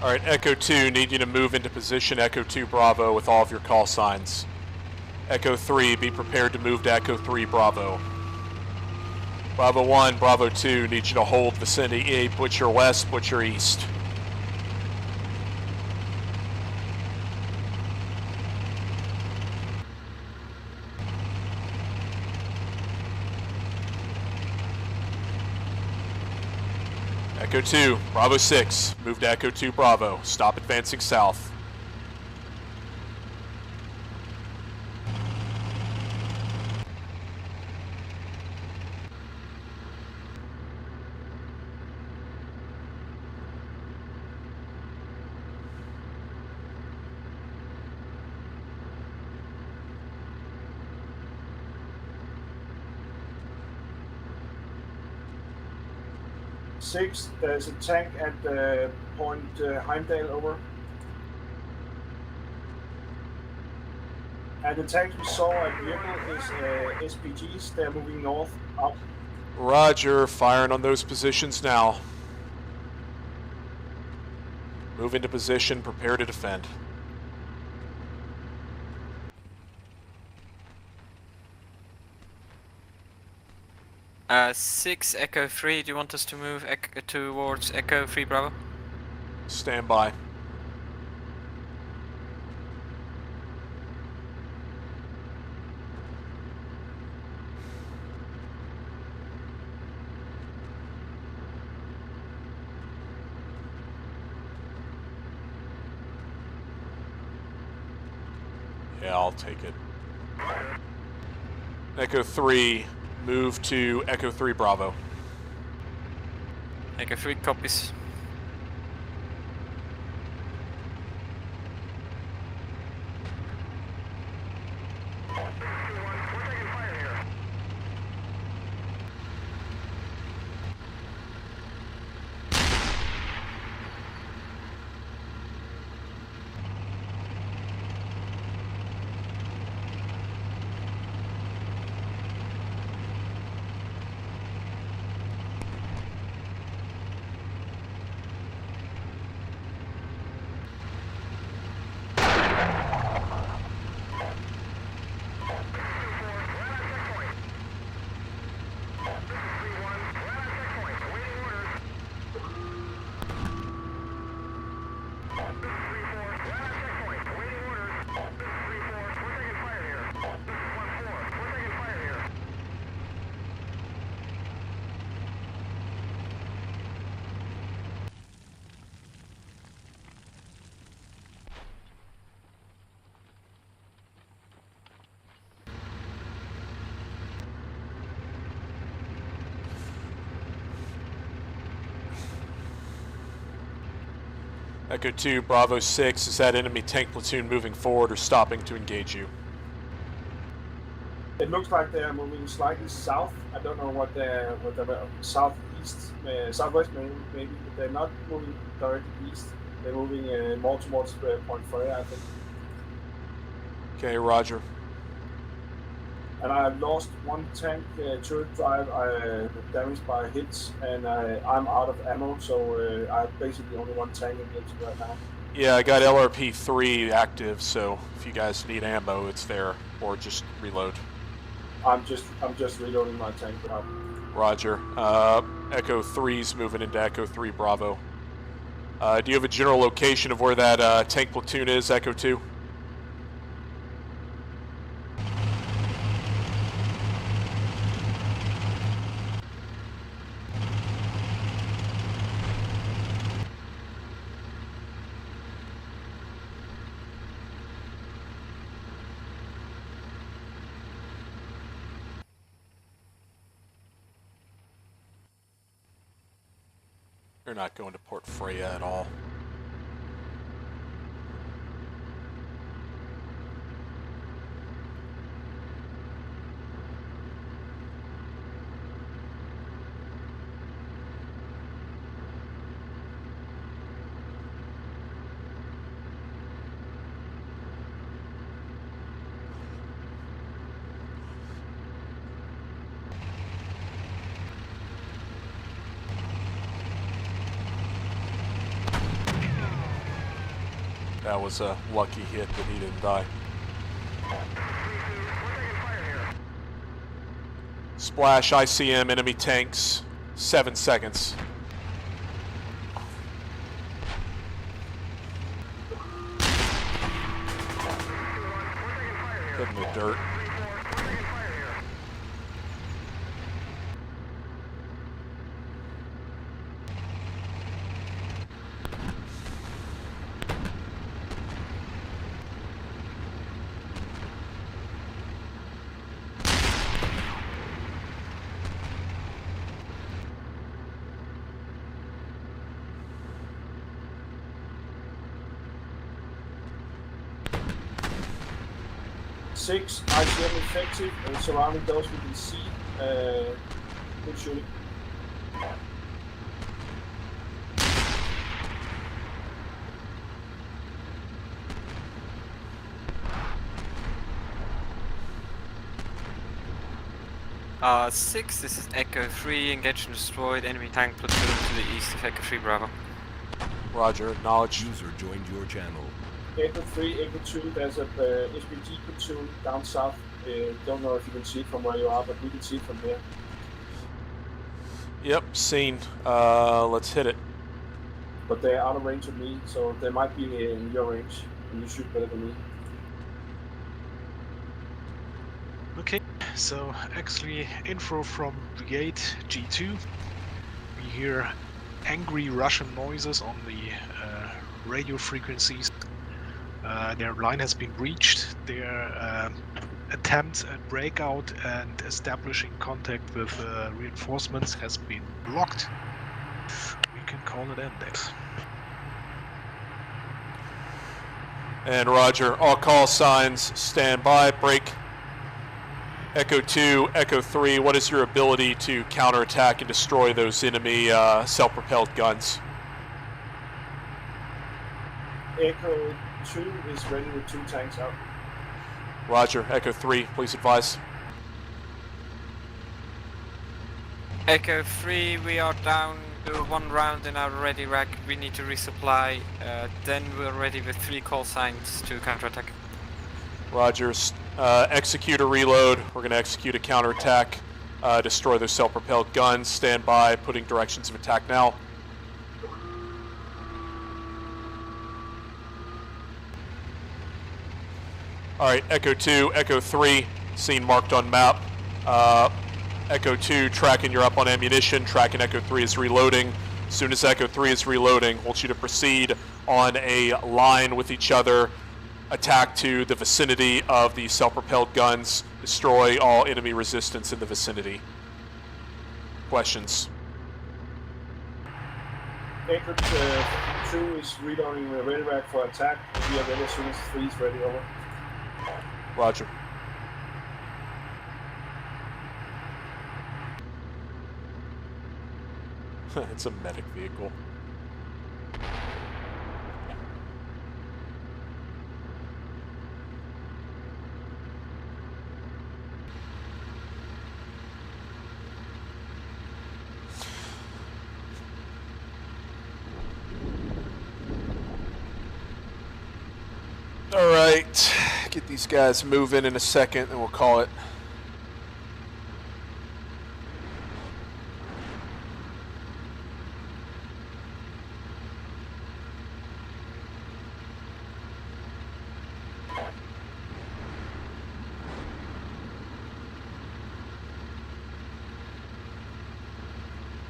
Alright, Echo 2, need you to move into position Echo 2 Bravo with all of your call signs. Echo 3, be prepared to move to Echo 3 Bravo. Bravo 1, Bravo 2, need you to hold vicinity Butcher West, Butcher East. Echo 2, Bravo 6, move to Echo 2 Bravo, stop advancing south. Six, there's a tank at point Heimdall, over. And the tanks we saw at vehicle is SPGs, they're moving north, out. Roger, firing on those positions now. Move into position, prepare to defend. Six Echo 3, do you want us to move towards Echo 3 Bravo? Stand by. Yeah, I'll take it. Echo 3, move to Echo 3 Bravo. Echo 3 copies. Echo 2, Bravo 6, is that enemy tank platoon moving forward or stopping to engage you? It looks like they are moving slightly south. I don't know what they're southeast, southwest maybe, but they're not moving directly east. They're moving more towards Point Freya, I think. Okay, roger. And I've lost one tank turret drive damaged by hits, and I'm out of ammo, so I have basically only one tank engaged right now. Yeah, I got LRP 3 active, so if you guys need ammo, it's there, or just reload. I'm just reloading my tank now. Roger. Echo 3's moving into Echo 3 Bravo. Do you have a general location of where that tank platoon is, Echo 2? They're not going to Port Freya at all. That was a lucky hit that he didn't die. Splash ICM enemy tanks, 7 seconds. Put in the dirt. Six ICM effective, and surrounding those we can see. Good shooting. Six, this is Echo 3, engaged and destroyed enemy tank platoon to the east of Echo 3 Bravo. Roger, acknowledged. User joined your channel. Echo 3, Echo 2, there's a SPG platoon down south. Don't know if you can see it from where you are, but we can see it from here. Yep, seen. Let's hit it. But they're out of range of me, so they might be in your range, and you shoot better than me. Okay, so actually info from Brigade G2. We hear angry Russian noises on the radio frequencies. Their line has been breached. their attempt at breakout and establishing contact with reinforcements has been blocked. We can call it index. And Roger, all call signs, stand by, break. Echo 2, Echo 3, what is your ability to counterattack and destroy those enemy self-propelled guns? Echo 2 is ready with 2 tanks out. Roger, Echo 3, please advise. Echo 3, we are down to 1 round in our ready rack. We need to resupply. Then we're ready with 3 call signs to counterattack. Roger, execute a reload. We're going to execute a counterattack. Destroy those self-propelled guns. Stand by, putting directions of attack now. Alright, Echo 2, Echo 3, scene marked on map. Echo 2, tracking, you're up on ammunition. Tracking Echo 3 is reloading. As soon as Echo 3 is reloading, I want you to proceed on a line with each other. Attack to the vicinity of the self-propelled guns. Destroy all enemy resistance in the vicinity. Questions? Echo 2 is reloading the ready rack for attack. We are ready as soon as 3 is ready, over. Roger. It's a medic vehicle. All right, get these guys moving in a second and we'll call it.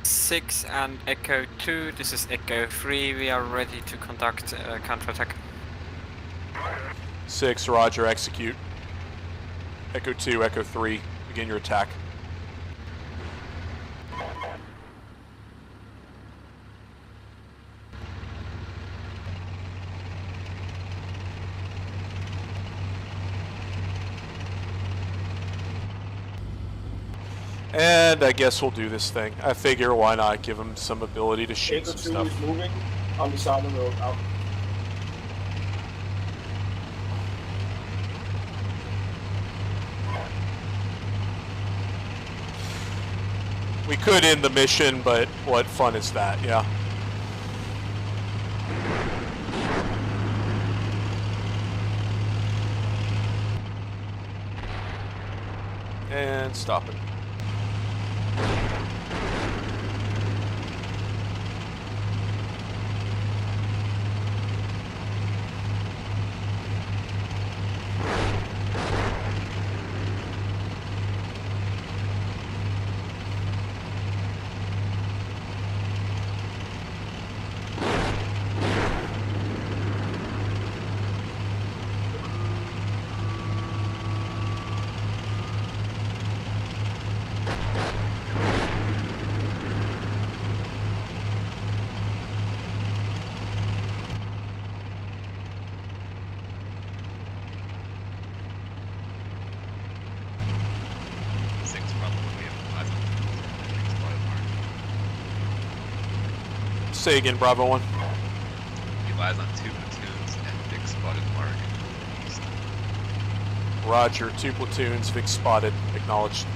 Six and Echo 2, this is Echo 3, we are ready to conduct a counterattack. 6, Roger, execute. Echo 2, Echo 3, begin your attack. And I guess we'll do this thing. I figure why not give him some ability to shoot Echo some 2 stuff. is moving on the southern road out. We could end the mission, but what fun is that, yeah. And stop it. Say again, Bravo 1. He lies on 2 platoons and big spotted mark. East. Roger, 2 platoons, Vic spotted, acknowledged.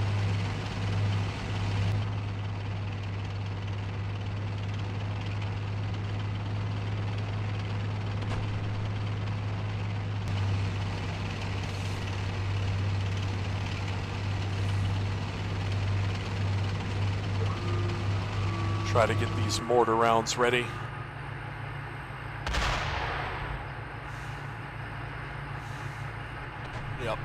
Try to get these mortar rounds ready. Yep.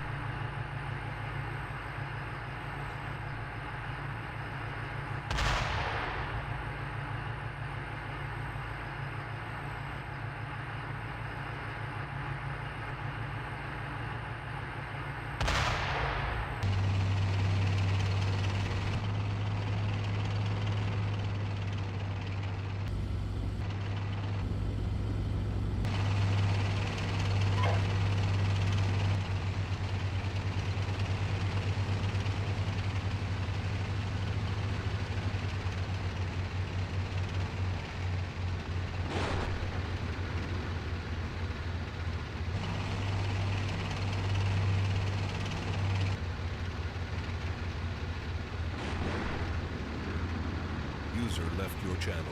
left your channel.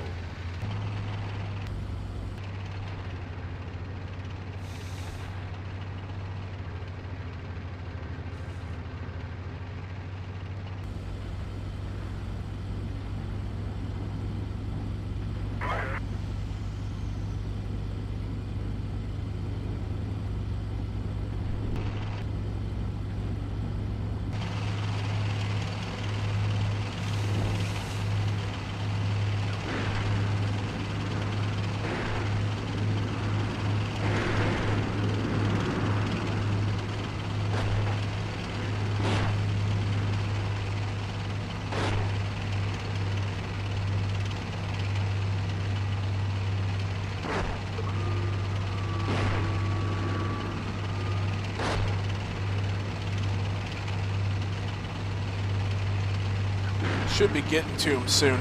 Should be getting to him soon.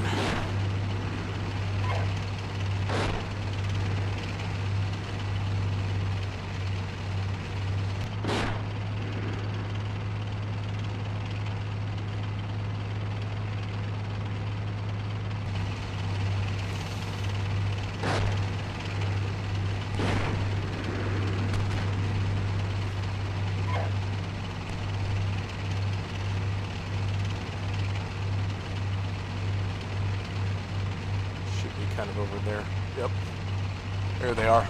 Kind of over there. Yep. There they are.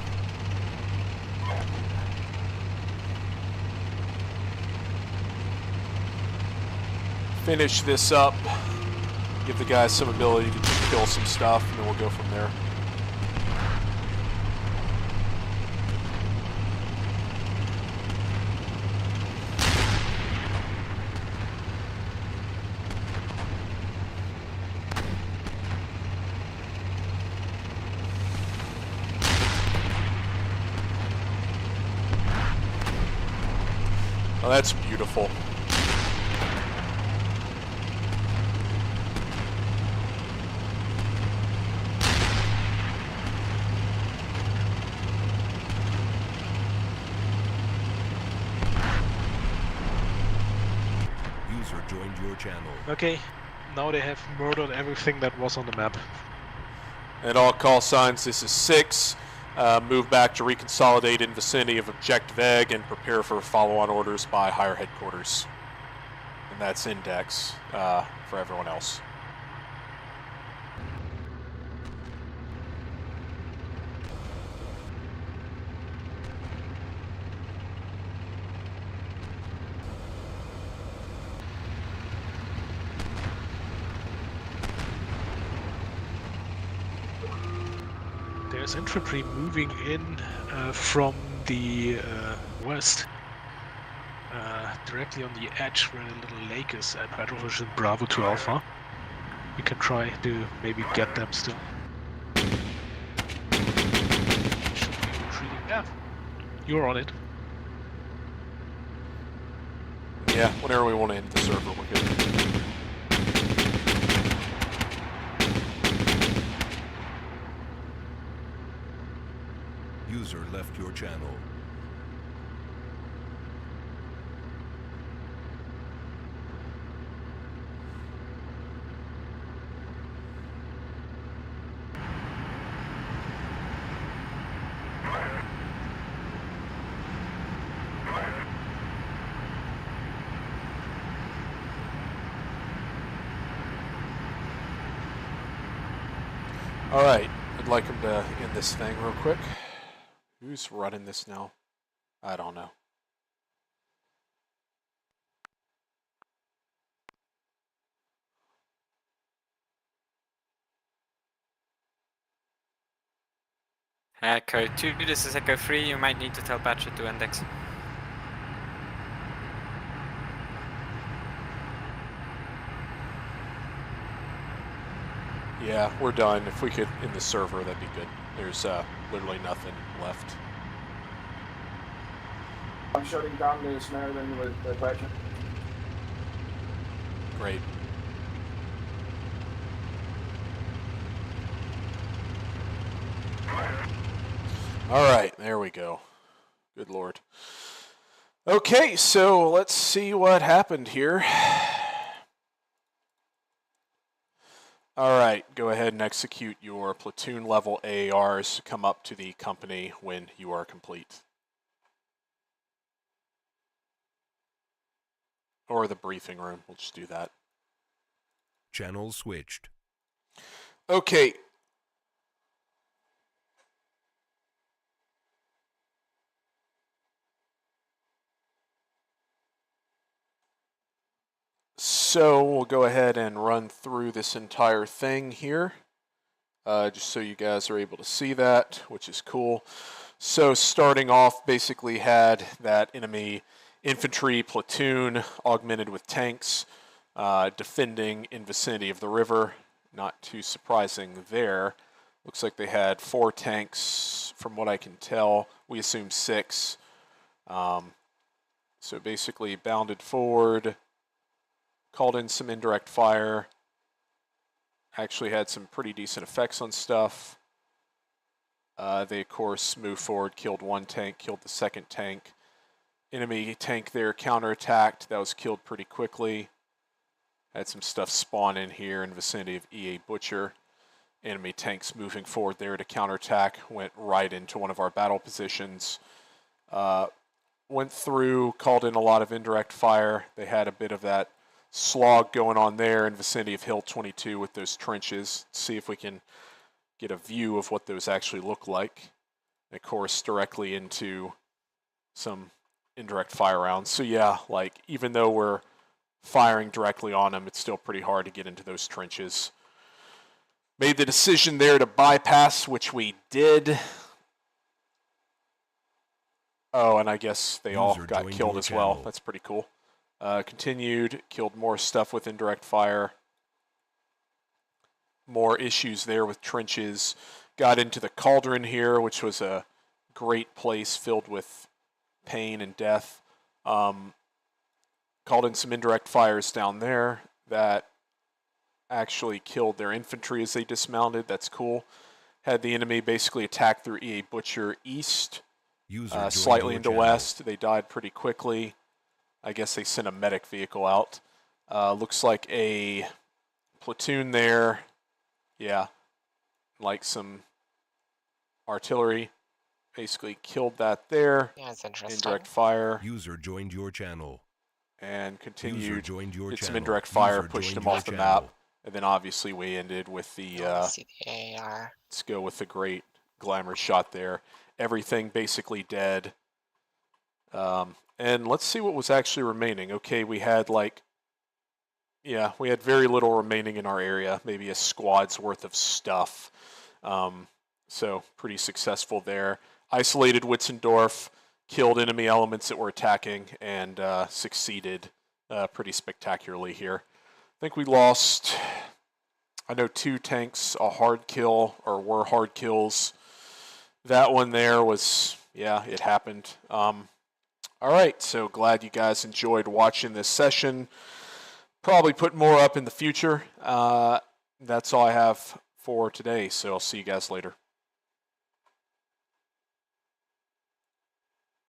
Finish this up. Give the guys some ability to kill some stuff, and then we'll go from there. Oh, that's beautiful. User joined your channel. Okay, now they have murdered everything that was on the map. At all call signs, this is 6. Move back to reconsolidate in vicinity of Objective Egg and prepare for follow-on orders by higher headquarters. And that's index for everyone else. There's infantry moving in from the west, directly on the edge where the little lake is at Battle Vision Bravo to Alpha. We can try to maybe get them still. Should be retreating. Yeah, you're on it. Yeah, whenever we want to end the server, we're good. User left your channel. All right, I'd like him to end this thing real quick. Who's running this now? I don't know. Echo 2, this is Echo 3, you might need to tell Badger to index. Yeah, we're done. If we could end the server, that'd be good. There's literally nothing left. I'm shutting down the Samaritan with the Badger. Great. All right, there we go. Good Lord. Okay, so let's see what happened here. All right, go ahead and execute your platoon level AARs. Come up to the company when you are complete. Or the briefing room, we'll just do that. Channel switched. Okay. So we'll go ahead and run through this entire thing here, just so you guys are able to see that, which is cool. So starting off, basically had that enemy infantry platoon augmented with tanks, defending in vicinity of the river. Not too surprising there. Looks like they had 4 tanks, from what I can tell. We assume 6. So basically bounded forward, called in some indirect fire, actually had some pretty decent effects on stuff. They, of course, moved forward, killed 1 tank, killed the 2nd tank. Enemy tank there counterattacked. That was killed pretty quickly. Had some stuff spawn in here in vicinity of EA Butcher. Enemy tanks moving forward there to counterattack. Went right into one of our battle positions. Went through, called in a lot of indirect fire. They had a bit of that slog going on there in vicinity of Hill 22 with those trenches. Let's see if we can get a view of what those actually look like. And of course, directly into some indirect fire rounds. So yeah, like even though we're firing directly on them, it's still pretty hard to get into those trenches. Made the decision there to bypass, which we did. Oh, and I guess they all got killed as well. That's pretty cool. Continued, killed more stuff with indirect fire. More issues there with trenches. Got into the cauldron here, which was a great place filled with pain and death. Called in some indirect fires down there that actually killed their infantry as they dismounted. That's cool. Had the enemy basically attack through EA Butcher east, slightly into west. They died pretty quickly. I guess they sent a medic vehicle out. Looks like a platoon there. Yeah, like some artillery. Basically killed that there. Yeah, it's interesting. Indirect fire. User joined your channel. And continued. Did some channel. indirect fire, User pushed joined them your off the channel. map. And then obviously we ended with the, See the AR. let's go with the great glamour shot there. Everything basically dead. And let's see what was actually remaining. Okay, we had like, yeah, we had very little remaining in our area. Maybe a squad's worth of stuff. So pretty successful there. Isolated Wietzendorf, killed enemy elements that were attacking, and succeeded pretty spectacularly here. I think we lost, I know 2 tanks, a hard kill, or were hard kills. That one there was, yeah, it happened. All right, so glad you guys enjoyed watching this session. Probably put more up in the future. That's all I have for today, so I'll see you guys later.